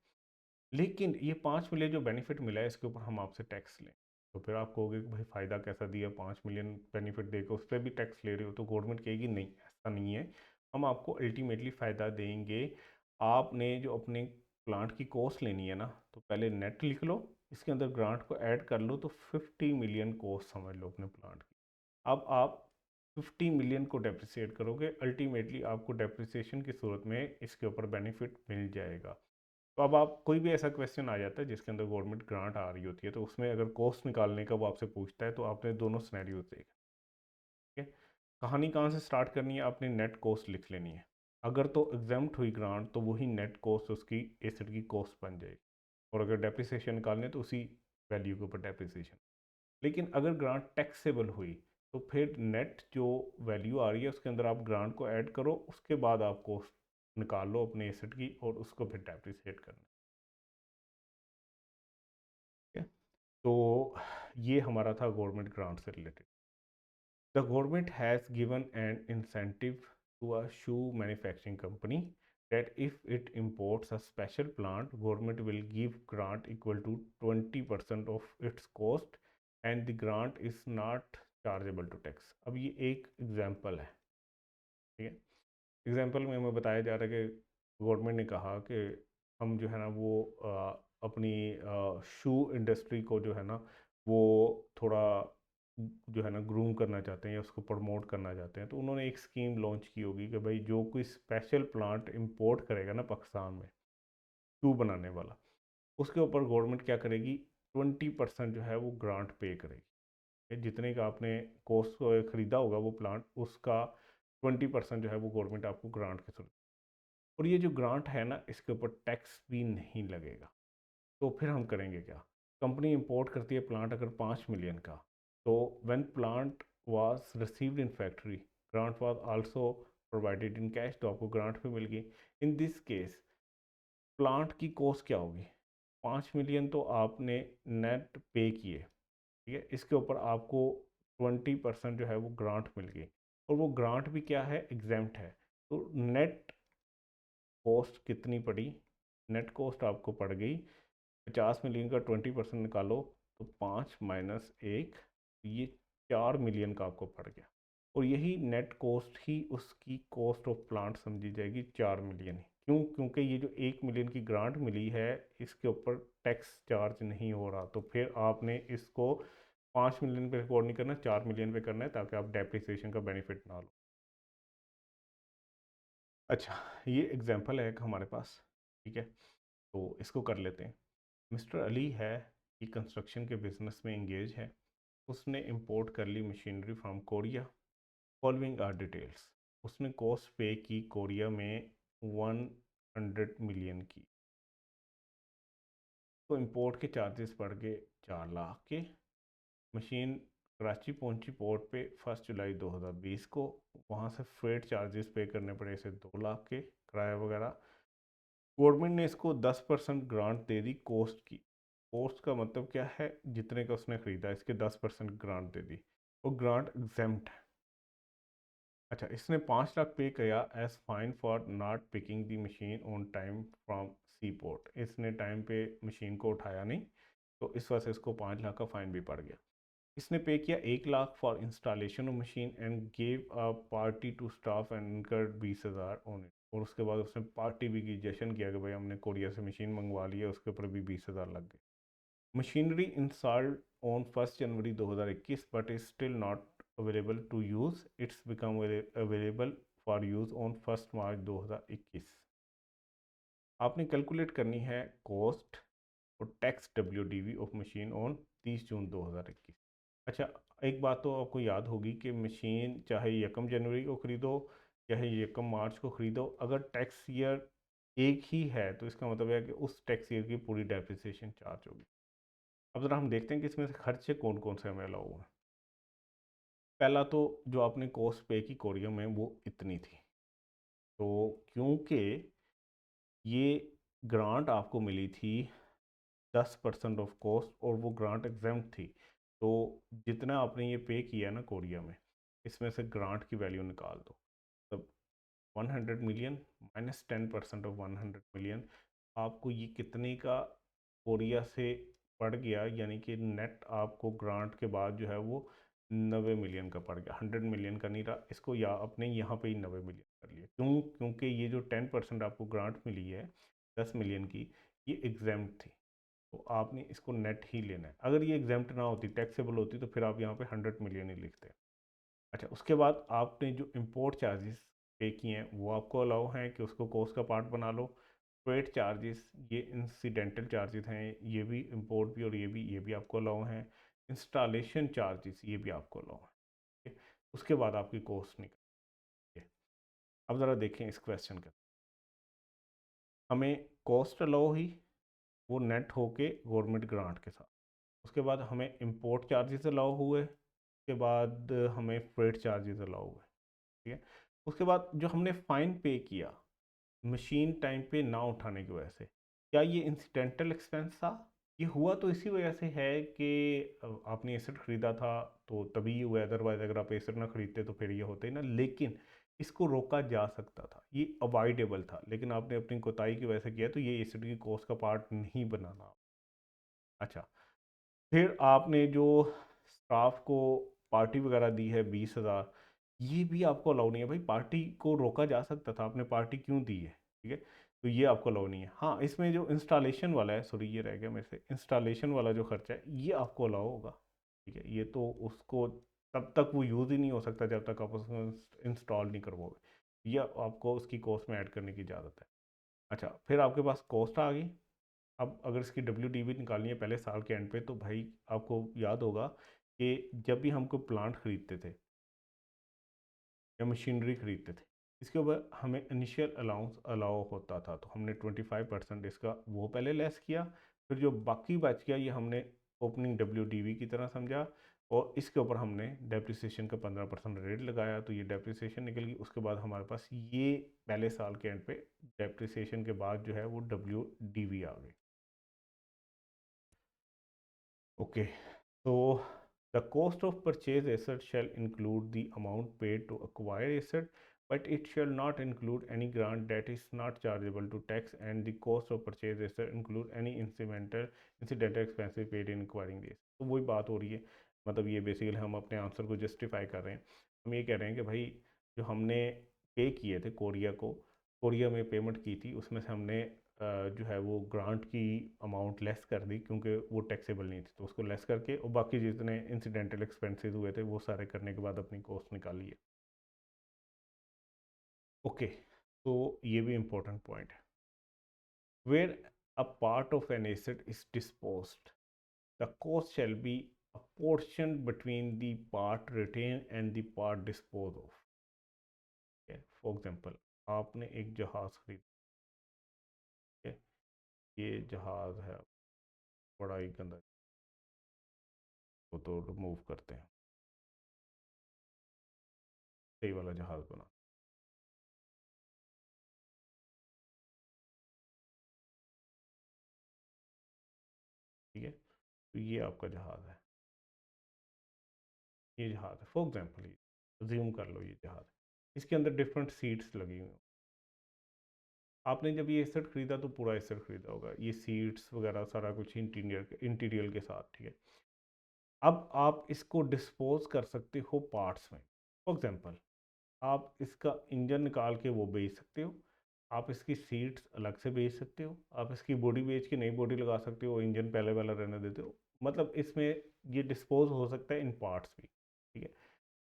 S1: लेकिन ये 5 मिलियन जो बेनिफिट मिला है, इसके ऊपर हम आपसे टैक्स लें। तो फिर आप कहोगे कि भाई फ़ायदा कैसा दिया, 5 मिलियन बेनिफिट देकर उस पर भी टैक्स ले रहे हो। तो गवर्नमेंट कहेगी नहीं, ऐसा नहीं है, हम आपको अल्टीमेटली फ़ायदा देंगे। आपने जो अपने प्लांट की कॉस्ट लेनी है ना, तो पहले नेट लिख लो, इसके अंदर ग्रांट को ऐड कर लो, तो 50 मिलियन कॉस्ट समझ लो अपने प्लांट की। अब आप 50 मिलियन को डेप्रिसिएट करोगे, अल्टीमेटली आपको डेप्रिसिएशन की सूरत में इसके ऊपर बेनिफिट मिल जाएगा। तो अब आप, कोई भी ऐसा क्वेश्चन आ जाता है जिसके अंदर गवर्नमेंट ग्रांट आ रही होती है, तो उसमें अगर कॉस्ट निकालने का वो आपसे पूछता है, तो आपने दोनों सिनेरियोज देखे। ठीक है, कहानी कहाँ से स्टार्ट करनी है, आपने नेट कॉस्ट लिख लेनी है। अगर तो एग्जाम्प्ट हुई ग्रांट, तो वही नेट कॉस्ट उसकी एसेट की कॉस्ट बन जाएगी, और अगर डेप्रिसिएशन निकालने तो उसी वैल्यू के ऊपर डेप्रिसिएशन। लेकिन अगर ग्रांट टैक्सेबल हुई, तो फिर नेट जो वैल्यू आ रही है उसके अंदर आप ग्रांट को ऐड करो, उसके बाद आप कॉस्ट निकाल लो अपने एसेट की, और उसको फिर डेप्रिसिएट करना। ठीक है, तो ये हमारा था गवर्नमेंट ग्रांट से related. The government has given an incentive to a shoe manufacturing company that if it imports a special plant, government will give grant equal to 20% of its cost and the grant is not chargeable to tax. अब ये एक example है, ठीक है। Example में हमें बताया जा रहा है कि गवर्नमेंट ने कहा कि हम जो है ना वो अपनी शू इंडस्ट्री को जो है ना वो थोड़ा जो है ना ग्रूम करना चाहते हैं या उसको प्रमोट करना चाहते हैं, तो उन्होंने एक स्कीम लॉन्च की होगी कि भाई जो कोई स्पेशल प्लांट इंपोर्ट करेगा ना पाकिस्तान में शू बनाने वाला, उसके ऊपर गवर्नमेंट क्या करेगी, 20% जो है वो ग्रांट पे करेगी। जितने का आपने कोस्ट ख़रीदा होगा वो प्लांट, उसका 20% जो है वो गवर्नमेंट आपको ग्रांट के थ्रू, और ये जो ग्रांट है ना इसके ऊपर टैक्स भी नहीं लगेगा। तो फिर हम करेंगे क्या, कंपनी इंपोर्ट करती है प्लांट अगर 5 मिलियन का, तो when plant was received in factory grant was also provided in cash, तो आपको ग्रांट भी मिल गई। इन दिस केस प्लांट की कॉस्ट क्या होगी, 5 मिलियन तो आपने नेट पे किए, ठीक है, इसके ऊपर आपको 20% जो है वो ग्रांट मिल गई, और वो ग्रांट भी क्या है, एग्जेम्प्ट है। तो नेट कॉस्ट कितनी पड़ी, नेट कॉस्ट आपको पड़ गई 50 मिलियन का 20% निकालो तो 5 - 1, ये 4 मिलियन का आपको पड़ गया, और यही नेट कॉस्ट ही उसकी कॉस्ट ऑफ प्लांट समझी जाएगी 4 मिलियन ही। क्यों, क्योंकि ये जो 1 मिलियन की ग्रांट मिली है इसके ऊपर टैक्स चार्ज नहीं हो रहा, तो फिर आपने इसको 5 मिलियन पे रिकॉर्ड नहीं करना, 4 मिलियन पे करना है ताकि आप डेप्रिसिएशन का बेनिफिट ना लो। अच्छा, ये एग्जाम्पल है एक हमारे पास, ठीक है, तो इसको कर लेते हैं। मिस्टर अली है, ये कंस्ट्रक्शन के बिजनेस में इंगेज है, उसने इंपोर्ट कर ली machinery from Korea. Following are details, उसने कॉस्ट पे की कोरिया में 100 मिलियन की, तो इंपोर्ट के चार्जेस बढ़ गए 4 लाख के। मशीन कराची पहुंची पोर्ट पे 1 जुलाई 2020 को, वहाँ से फ्रेट चार्जेस पे करने पड़े इसे 2 लाख के, किराया वगैरह। गवर्नमेंट ने इसको 10% ग्रांट दे दी कॉस्ट की, कॉस्ट का मतलब क्या है, जितने का उसने ख़रीदा इसके 10% ग्रांट दे दी, और ग्रांट एग्जेम्प्ट है। अच्छा, इसने 5 लाख पे किया as fine for not picking the machine on time from sea port, इसने टाइम पे मशीन को उठाया नहीं, तो इस वजह से इसको 5 लाख का फ़ाइन भी पड़ गया। इसने पे किया 1 lakh for installation of machine and gave a party to staff and incurred 20,000 on it, और उसके बाद उसने पार्टी भी की, जश्न किया कि भाई हमने कोरिया से मशीन मंगवा ली है, उसके ऊपर भी 20,000 लग गए। Machinery installed on 1 January 2021 but is still not available to use, it's become available for use on 1 March 2021। आपने कैलकुलेट करनी है कॉस्ट और tax WDV of machine on 30 June 2021। अच्छा, एक बात तो आपको याद होगी कि मशीन चाहे 1 जनवरी को ख़रीदो चाहे 1 मार्च को ख़रीदो, अगर टैक्स ईयर एक ही है तो इसका मतलब है कि उस टैक्स ईयर की पूरी डेप्रिसिएशन चार्ज होगी। अब ज़रा हम देखते हैं कि इसमें से खर्चे कौन कौन से हमें अलाउ हैं। पहला तो जो आपने कॉस्ट पे की कोरिया में वो इतनी थी, तो क्योंकि ये ग्रांट आपको मिली थी 10% ऑफ कॉस्ट और वो ग्रांट एग्जाम्प्ट थी, तो जितना आपने ये पे किया ना कोरिया में, इसमें से ग्रांट की वैल्यू निकाल दो, तब 100 मिलियन माइनस 10% ऑफ 100 मिलियन, आपको ये कितने का कोरिया से पड़ गया, यानी कि नेट आपको ग्रांट के बाद जो है वो 90 मिलियन का पड़ गया, 100 मिलियन का नहीं रहा। इसको या अपने यहाँ पे ही 90 मिलियन कर लिया, क्यों, क्योंकि ये जो 10% आपको ग्रांट मिली है 10 मिलियन की, ये एग्जाम्प्ट थी, तो आपने इसको नेट ही लेना है। अगर ये एग्जाम्प्ट ना होती, टैक्सेबल होती, तो फिर आप यहाँ पे 100 मिलियन ही लिखते हैं। अच्छा, उसके बाद आपने जो इंपोर्ट चार्जेस पे किए हैं वो आपको अलाउ हैं कि उसको कॉस्ट का पार्ट बना लो। फ्रेट चार्जेस ये इंसिडेंटल चार्जेस हैं, ये भी इंपोर्ट भी और ये भी आपको अलाउ हैं। इंस्टॉलेशन चार्जेस ये भी आपको अलाउ हैं, ठीक है? उसके बाद आपकी कॉस्ट निकलती है। अब ज़रा देखें इस क्वेश्चन का, हमें कॉस्ट अलाउ हुई वो नेट होके गवर्नमेंट ग्रांट के साथ, उसके बाद हमें इंपोर्ट चार्जेस अलाउ हुए, उसके बाद हमें फ्रेट चार्जेस अलाउ हुए, ठीक है। उसके बाद जो हमने फ़ाइन पे किया मशीन टाइम पे ना उठाने की वजह से, क्या ये इंसिडेंटल एक्सपेंस था? ये हुआ तो इसी वजह से है कि आपने एसेट ख़रीदा था तो तभी ये हुआ, अदरवाइज़ अगर आप एसेट ना ख़रीदते तो फिर ये होता ही ना। लेकिन इसको रोका जा सकता था, ये अवॉइडेबल था, लेकिन आपने अपनी कोताही की वजह से किया, तो ये एसेट की कॉस्ट का पार्ट नहीं बनाना। अच्छा, फिर आपने जो स्टाफ को पार्टी वगैरह दी है 20,000, ये भी आपको अलाउ नहीं है भाई। पार्टी को रोका जा सकता था, आपने पार्टी क्यों दी है, ठीक है, तो ये आपको अलाउ नहीं है। हाँ, इसमें जो इंस्टॉलेशन वाला है, सॉरी ये रह गया मेरे से, इंस्टॉलेशन वाला जो खर्चा है ये आपको अलाउ होगा, ठीक है। ये तो उसको तब तक वो यूज़ ही नहीं हो सकता जब तक आप उसको इंस्टॉल नहीं करवाओगे, ये आपको उसकी कॉस्ट में ऐड करने की इजाज़त है। अच्छा, फिर आपके पास कॉस्ट आ गई। अब अगर इसकी WDV निकालनी है पहले साल के एंड पे, तो भाई आपको याद होगा कि जब भी हमको प्लांट खरीदते थे या मशीनरी खरीदते थे, इसके ऊपर हमें इनिशियल अलाउंस अलाउ होता था, तो हमने 25% इसका वो पहले लेस किया। फिर जो बाकी बच गया ये हमने ओपनिंग WDV की तरह समझा, और इसके ऊपर हमने डेप्रिसिएशन का 15% रेट लगाया, तो ये डेप्रिसिएशन निकल गई। उसके बाद हमारे पास ये पहले साल के एंड पे डेप्रिसिएशन के बाद जो है वो WDV आ गई। Okay, so the cost of purchase asset shall include the amount paid to acquire asset, but it shall not include any grant that is not chargeable to tax, and the cost of purchase asset include any incidental expenses paid in acquiring this। तो वही बात हो रही है, मतलब ये basically हम अपने आंसर को जस्टिफाई कर रहे हैं। हम ये कह रहे हैं कि भाई जो हमने पे किए थे कोरिया को, कोरिया में पेमेंट की थी, उसमें से हमने जो है वो ग्रांट की अमाउंट लेस कर दी, क्योंकि वो टैक्सेबल नहीं थी, तो उसको लेस करके और बाकी जितने इंसिडेंटल एक्सपेंसेस हुए थे वो सारे करने के बाद अपनी कॉस्ट निकाली है। ओके, तो ये भी इम्पोर्टेंट पॉइंट है। Where a part of an asset is disposed, the cost shall be a portion between the part retain and the part dispose of. For example, आपने एक जहाज़ खरीदा, ठीक है, ये जहाज़ है, बड़ा ही गंदा, वो तो रिमूव करते हैं, सही वाला जहाज़ बना, ठीक है। तो ये आपका जहाज़ है, ये जहाज़ है, फॉर एग्जांपल ये ज्यूम कर लो, ये जहाज़ है, इसके अंदर डिफरेंट सीट्स लगी हुई हैं। आपने जब ये एसेट खरीदा तो पूरा एसेट खरीदा होगा, ये सीट्स वगैरह सारा कुछ इंटीरियर के साथ, ठीक है। अब आप इसको डिस्पोज कर सकते हो पार्ट्स में। फॉर एग्जांपल, आप इसका इंजन निकाल के वो बेच सकते हो, आप इसकी सीट्स अलग से बेच सकते हो, आप इसकी बॉडी बेच के नई बॉडी लगा सकते हो, इंजन पहले वाला रहने देते हो, मतलब इसमें ये डिस्पोज हो सकता है इन पार्ट्स भी, ठीक है।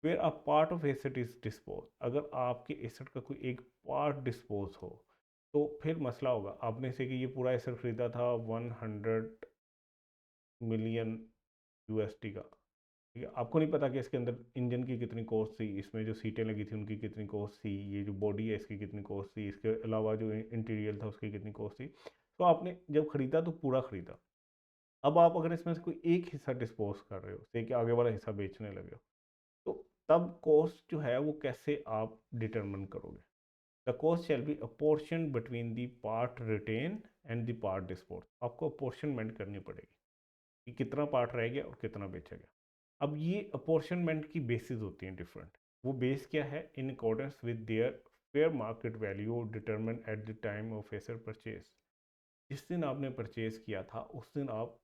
S1: Where a part of asset is dispose, अगर आपके एसेट का कोई एक पार्ट डिस्पोज हो, तो फिर मसला होगा। आपने से कि ये पूरा एसेट खरीदा था 100 मिलियन USD का, ठीक है, आपको नहीं पता कि इसके अंदर इंजन की कितनी कॉस्ट थी, इसमें जो सीटें लगी थी उनकी कितनी कॉस्ट थी, ये जो बॉडी है इसकी कितनी कॉस्ट थी, इसके अलावा जो इंटीरियर था उसकी कितनी कॉस्ट थी। तो आपने जब खरीदा तो पूरा खरीदा। अब आप अगर इसमें से कोई एक हिस्सा डिस्पोज कर रहे हो, से कि आगे वाला हिस्सा बेचने लगे हो, तो तब कॉस्ट जो है वो कैसे आप डिटरमिन करोगे? The cost shall be apportion between the part retain and the part dispose. आपको अपोर्शनमेंट करनी पड़ेगी कि कितना पार्ट रह गया और कितना बेचा गया। अब ये अपोर्शनमेंट की बेसिस होती हैं डिफरेंट। वो बेस क्या है? In accordance with their fair market value determine eight the time of asset purchase. जिस दिन आपने परचेज किया था उस दिन आप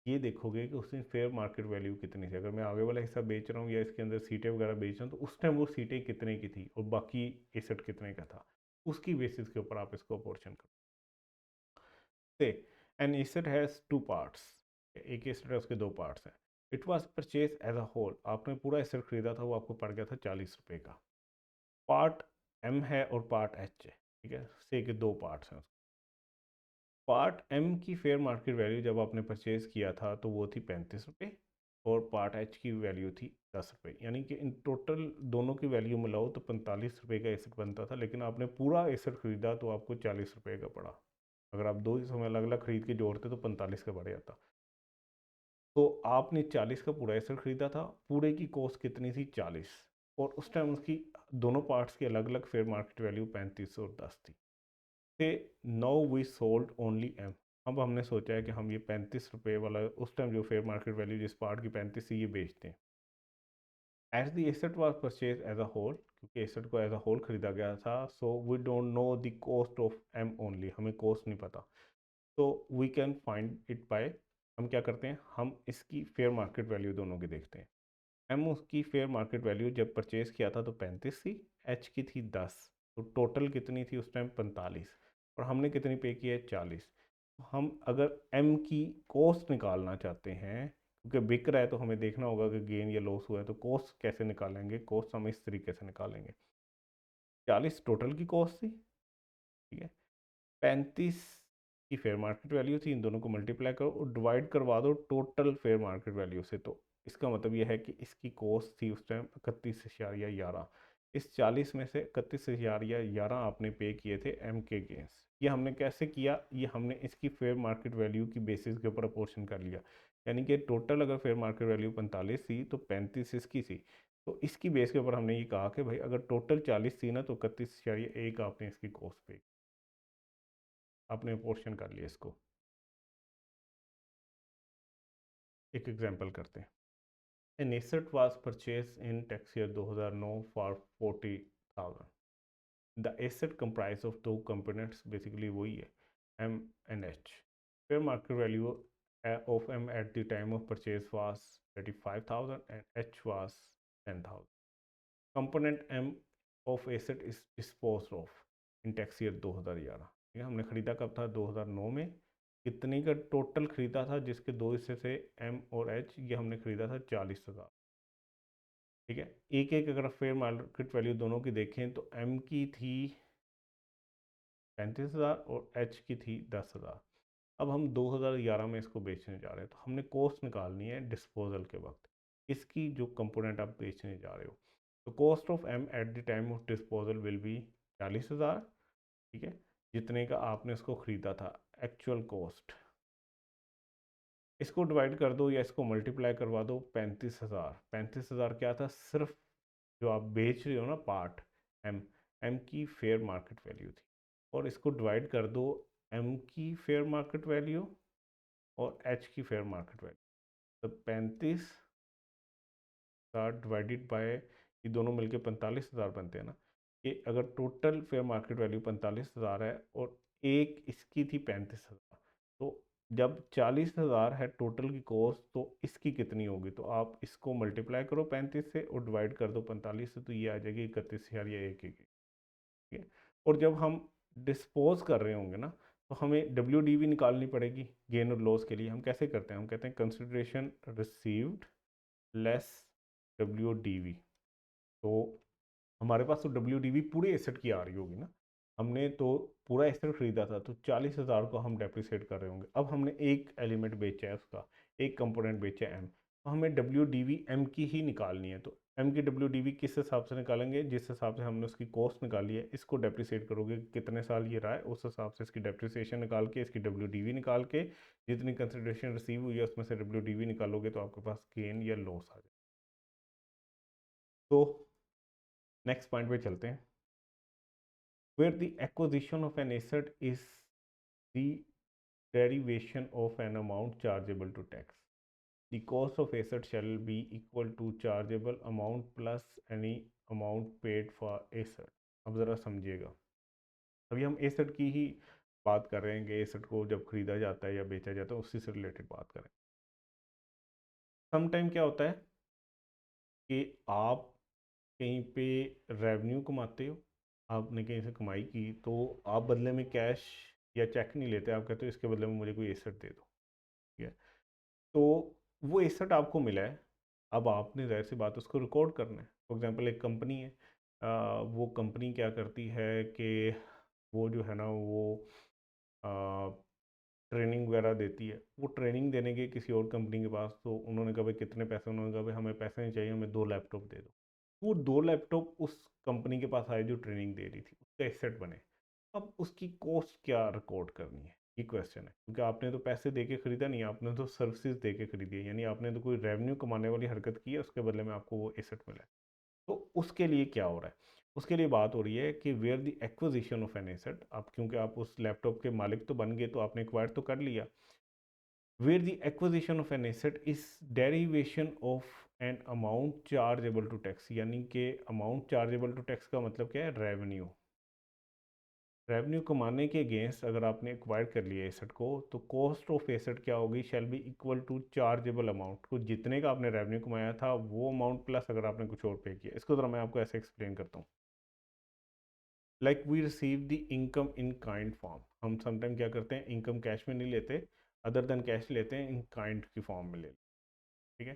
S1: ये देखोगे कि उस दिन फेयर मार्केट वैल्यू कितनी थी। अगर मैं आगे वाला हिस्सा बेच रहा हूँ या इसके अंदर सीटें वगैरह बेच रहा हूँ, तो उस टाइम वो सीटें कितने की थी और बाकी एसेट कितने का था, उसकी बेसिस के ऊपर आप इसको अपोर्शन करो। Say an asset has two parts, एक एसेट है उसके दो पार्ट्स हैं। It was purchase as a whole, आपने पूरा एसेट खरीदा था, वो आपको पड़ गया था 40 रुपये का। पार्ट M है और पार्ट H है, ठीक है, से के दो पार्ट्स हैं। पार्ट M की फेयर मार्केट वैल्यू जब आपने परचेज किया था तो वो थी 35 रुपये, और पार्ट H की वैल्यू थी 10 रुपये, यानी कि इन टोटल दोनों की वैल्यू मिलाओ तो 45 रुपये का एसेट बनता था, लेकिन आपने पूरा एसेट खरीदा तो आपको 40 रुपये का पड़ा। अगर आप दो हिस्सों में अलग अलग खरीद के जोड़ते तो 45 का बढ़ जाता। तो आपने 40 का पूरा एसेट खरीदा था, पूरे की कॉस्ट कितनी थी? 40, और उस टाइम उसकी दोनों पार्ट्स की अलग अलग फेयर मार्केट वैल्यू 35 और 10 थी। So now we sold only M। अब हमने सोचा है कि हम ये 35 रुपये वाला उस टाइम जो फेयर मार्केट वैल्यू जिस पार्ट की 35 थी ये बेचते हैं। As the asset was purchase as a whole, क्योंकि एसेट को एज अ होल खरीदा गया था, so we don't know the cost of M only, हमें कॉस्ट नहीं पता। तो we can find it by, हम क्या करते हैं, हम इसकी फेयर मार्केट वैल्यू दोनों की देखते हैं। एम उसकी फेयर मार्केट वैल्यू जब परचेज किया था तो 35 थी, एच की थी 10, तो टोटल कितनी थी उस टाइम 45, और हमने कितनी पे की है 40। हम अगर एम की कॉस्ट निकालना चाहते हैं, क्योंकि बिक रहा है तो हमें देखना होगा कि गेन या लॉस हुआ है, तो कॉस्ट कैसे निकालेंगे, कॉस्ट हम इस तरीके से निकालेंगे। 40 टोटल की कॉस्ट थी, ठीक है, 35 की फेयर मार्केट वैल्यू थी, इन दोनों को मल्टीप्लाई करो और डिवाइड करवा दो टोटल फेयर मार्केट वैल्यू से। तो इसका मतलब यह है कि इसकी कॉस्ट थी उस टाइम 31,11। इस 40 में से 31,11 आपने पे किए थे एम के गेंस। ये हमने कैसे किया, ये हमने इसकी फेयर मार्केट वैल्यू की बेसिस के ऊपर अपोर्शन कर लिया। यानी कि टोटल अगर फेयर मार्केट वैल्यू 45 थी तो 35 इसकी थी, तो इसकी बेस के ऊपर हमने ये कहा कि भाई अगर टोटल 40 थी ना तो 31,1 आपने इसकी कॉस्ट पे, आपने पोर्शन कर लिया इसको। एक एग्जांपल करते हैं। An asset was purchase in tax year 2009 for 40,000। The asset comprise of दो कंपोनेंट्स, बेसिकली वही है M and H. Fair market value of M at the time of purchase was 35,000 and H was 10,000. Component M of asset is disposed of in tax year 2011। ठीक है, हमने खरीदा कब था 2009 में। कितने का टोटल खरीदा था, जिसके दो हिस्से थे एम और एच, ये हमने खरीदा था 40,000। ठीक है, एक एक अगर फेयर मार्केट वैल्यू दोनों की देखें तो एम की थी 35,000 और एच की थी 10,000। अब हम 2011 में इसको बेचने जा रहे हैं, तो हमने कॉस्ट निकालनी है डिस्पोजल के वक्त, इसकी जो कंपोनेंट आप बेचने जा रहे हो। तो cost of M at the time of disposal will be 40,000। ठीक है, जितने का आपने उसको ख़रीदा था एक्चुअल कॉस्ट, इसको डिवाइड कर दो या इसको मल्टीप्लाई करवा दो 35,000। 35,000 क्या था, सिर्फ जो आप बेच रहे हो ना पार्ट, एम, एम की फेयर मार्केट वैल्यू थी। और इसको डिवाइड कर दो एम की फेयर मार्केट वैल्यू और एच की फेयर मार्केट वैल्यू, तो 35,000 डिवाइडेड बाय ये दोनों मिलके 45,000 बनते हैं ना। कि अगर टोटल फेयर मार्केट वैल्यू 45,000 है और एक इसकी थी 35,000, तो जब 40,000 है टोटल की कॉस्ट, तो इसकी कितनी होगी, तो आप इसको मल्टीप्लाई करो 35 से और डिवाइड कर दो 45 से, तो ये आ जाएगी 31,000 या एक। ठीक है, और जब हम डिस्पोज कर रहे होंगे ना, तो हमें डब्ल्यू निकालनी पड़ेगी गेन और लॉस के लिए। हम कैसे करते हैं, हम कहते हैं कंसिडरेशन रिसीव्ड लेस डब्ल्यू। तो हमारे पास तो डब्ल्यू पूरे एसेट की आ रही होगी ना, हमने तो पूरा एसेट खरीदा था, तो 40,000 को हम डेप्रिसिएट कर रहे होंगे। अब हमने एक एलिमेंट बेचा है उसका, एक कंपोनेंट बेचा है एम, तो हमें डब्ल्यू एम की ही निकालनी है। तो एम की डब्ल्यू किस हिसाब से निकालेंगे, जिस हिसाब से हमने उसकी कॉस्ट निकाली है, इसको डेप्रिसिएट करोगे कितने साल ये रहा है, उस हिसाब से इसकी डेप्रिसिएशन निकाल के, इसकी डब्ल्यू निकाल के, जितनी कंसिडरेशन रिसीव हुई है उसमें से डब्ल्यू निकालोगे, तो आपके पास गेन या लॉस आ जाए। तो नेक्स्ट पॉइंट पे चलते हैं। Where the acquisition of an asset is the derivation of an amount chargeable to tax, the cost of asset shall be equal to chargeable amount plus any amount paid for asset। अब ज़रा समझिएगा, अभी हम asset की ही बात कर रहे हैं कि एसेट को जब खरीदा जाता है या बेचा जाता है उसी से रिलेटेड बात करें। समटाइम क्या होता है कि आप कहीं पे रेवेन्यू कमाते हो, आपने कहीं से कमाई की, तो आप बदले में कैश या चेक नहीं लेते, आप कहते हो इसके बदले में मुझे कोई एसेट दे दो। ठीक है, तो वो एसेट आपको मिला है, अब आपने जाहिर सी बात उसको रिकॉर्ड करना है। फॉर एग्जांपल एक कंपनी है, वो कंपनी क्या करती है कि वो जो है ना वो ट्रेनिंग वगैरह देती है, वो ट्रेनिंग देने के किसी और कंपनी के पास, तो उन्होंने कहा भाई कितने पैसे, उन्होंने कहा भाई हमें पैसे नहीं चाहिए, हमें 2 लैपटॉप दे दो। वो 2 लैपटॉप उस कंपनी के पास आए जो ट्रेनिंग दे रही थी, उसका एसेट बने। अब उसकी कॉस्ट क्या रिकॉर्ड करनी है, ये क्वेश्चन है, क्योंकि आपने तो पैसे दे के खरीदा नहीं, आपने तो सर्विसेज दे के खरीदी है, यानी आपने तो कोई रेवेन्यू कमाने वाली हरकत की है, उसके बदले में आपको वो एसेट मिला है। तो उसके लिए क्या हो रहा है, उसके लिए बात हो रही है कि where the acquisition of an asset, आप क्योंकि आप उस लैपटॉप के मालिक तो बन गए, तो आपने एक्वायर तो कर लिया, where the acquisition of an asset is derivation of an amount chargeable to tax, यानी कि amount chargeable to tax का मतलब क्या है, रेवेन्यू। रेवेन्यू कमाने के अगेंस्ट अगर आपने एक्वायर कर लिया एसेट को, तो कॉस्ट ऑफ एसेट क्या होगी, shall be equal to chargeable amount को, जितने का आपने रेवेन्यू कमाया था वो अमाउंट प्लस अगर आपने कुछ और पे किया। इसको ज़रा मैं आपको ऐसे एक्सप्लेन करता हूँ। Like we receive the income in kind form, हम समटाइम क्या करते हैं, इनकम कैश में नहीं लेते, अदर देन कैश लेते हैं, इन काइंड की फॉर्म में ले लेते हैं, ठीक है।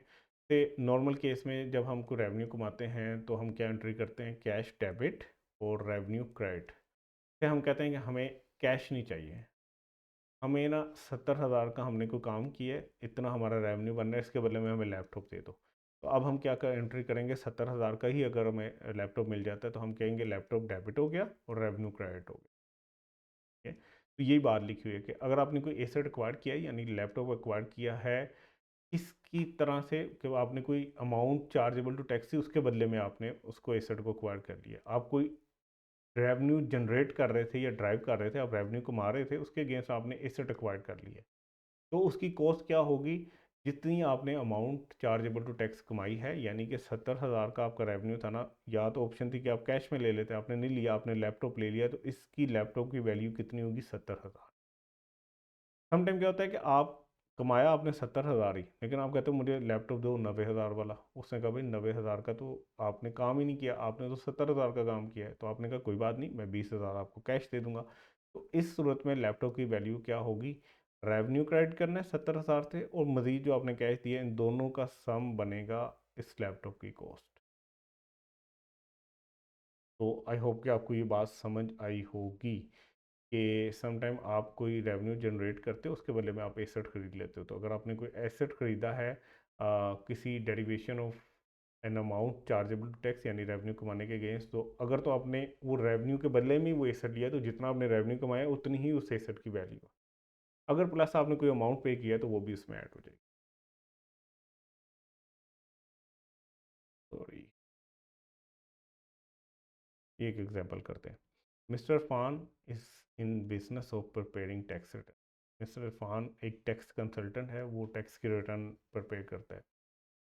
S1: तो नॉर्मल केस में जब हमको रेवेन्यू कमाते हैं तो हम क्या एंट्री करते हैं, कैश डेबिट और रेवेन्यू क्रेडिट। फिर हम कहते हैं कि हमें कैश नहीं चाहिए, हमें ना 70,000 का हमने कोई काम किया है, इतना हमारा रेवेन्यू बन रहा है, इसके बदले में हमें लैपटॉप दे दो। तो अब हम क्या कर एंट्री करेंगे, 70,000 का ही अगर हमें लैपटॉप मिल जाता है तो हम कहेंगे लैपटॉप डेबिट हो गया और रेवेन्यू क्रेडिट हो गया, ठीक है। तो यही बात लिखी हुई है कि अगर आपने कोई एसेट एक्वायर किया है, यानी लैपटॉप एक्वायर किया है, इसकी तरह से कि आपने कोई अमाउंट चार्जेबल टू टैक्स थी, उसके बदले में आपने उसको एसेट को एक्वायर कर लिया। आप कोई रेवेन्यू जनरेट कर रहे थे या ड्राइव कर रहे थे, आप रेवेन्यू कमा रहे थे, उसके अगेंस्ट आपने एसेट एक्वायर कर लिया, तो उसकी कॉस्ट क्या होगी, जितनी आपने अमाउंट चार्जेबल टू टैक्स कमाई है, यानी कि 70,000 का आपका रेवेन्यू था ना, या तो ऑप्शन थी कि आप कैश में ले लेते, आपने नहीं लिया, आपने लैपटॉप ले लिया, तो इसकी लैपटॉप की वैल्यू कितनी होगी, 70,000। समटाइम क्या होता है कि आप कमाया आपने 70,000 ही, लेकिन आप कहते हो मुझे लैपटॉप दो 90,000 वाला। उसने कहा भाई 90,000 का तो आपने काम ही नहीं किया, आपने तो 70,000 का काम किया है। तो आपने कहा कोई बात नहीं, मैं 20,000 आपको कैश दे दूंगा। तो इस सूरत में लैपटॉप की वैल्यू क्या होगी, रेवेन्यू क्रेडिट करना है 70,000 से, और मजीद जो आपने कैश दिया, इन दोनों का सम बनेगा इस लैपटॉप की कॉस्ट। तो आई होप कि आपको ये बात समझ आई होगी कि समटाइम आप कोई रेवेन्यू जनरेट करते हो, उसके बदले में आप एसेट खरीद लेते हो। तो अगर आपने कोई एसेट खरीदा है किसी derivation of an amount chargeable tax, यानी रेवेन्यू कमाने के अगेंस्ट, तो अगर तो आपने वो रेवेन्यू के बदले में वो एसेट लिया, तो जितना आपने रेवेन्यू कमाया उतनी ही उस एसेट की वैल्यू है। अगर प्लस आपने कोई अमाउंट पे किया तो वो भी उसमें ऐड हो जाएगी। सॉरी, एक एग्जांपल करते हैं। मिस्टर फान is in business of preparing tax return. Mister फान एक टैक्स कंसल्टेंट है, वो टैक्स की रिटर्न प्रिपेयर करता है।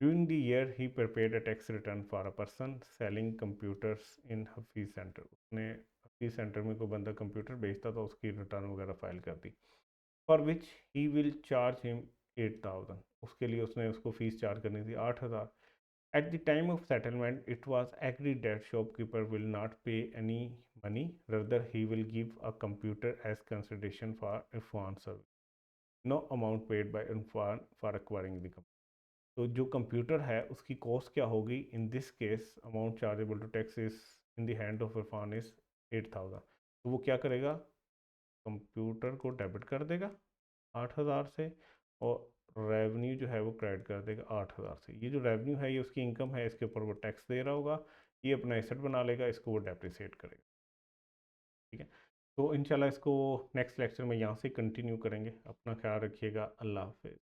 S1: During the year he prepared a tax return for a person selling computers in Hafeez centre. उसने हफीज सेंटर में कोई बंदा कंप्यूटर बेचता था, उसकी रिटर्न वगैरह फाइल कर दी। For which he will charge him 8,000, उसके लिए उसने उसको फीस चार्ज करनी थी 8,000। At the time of settlement, it was agreed that shopkeeper will not pay any money, rather he will give a computer as consideration for Irfan service. No amount paid by Irfan for acquiring the computer. तो जो computer है उसकी cost क्या होगी, in this case amount chargeable to tax is in the hand of Irfan is 8,000। तो वो क्या करेगा, कंप्यूटर को डेबिट कर देगा 8,000 से, और रेवेन्यू जो है वो क्रेडिट कर देगा 8,000 से। ये जो रेवेन्यू है ये उसकी इनकम है, इसके ऊपर वो टैक्स दे रहा होगा, ये अपना एसेट बना लेगा, इसको वो डेप्रिसिएट करेगा, ठीक है। तो इंशाल्लाह इसको नेक्स्ट लेक्चर में यहाँ से कंटिन्यू करेंगे। अपना ख्याल रखिएगा, अल्लाह हाफिज़।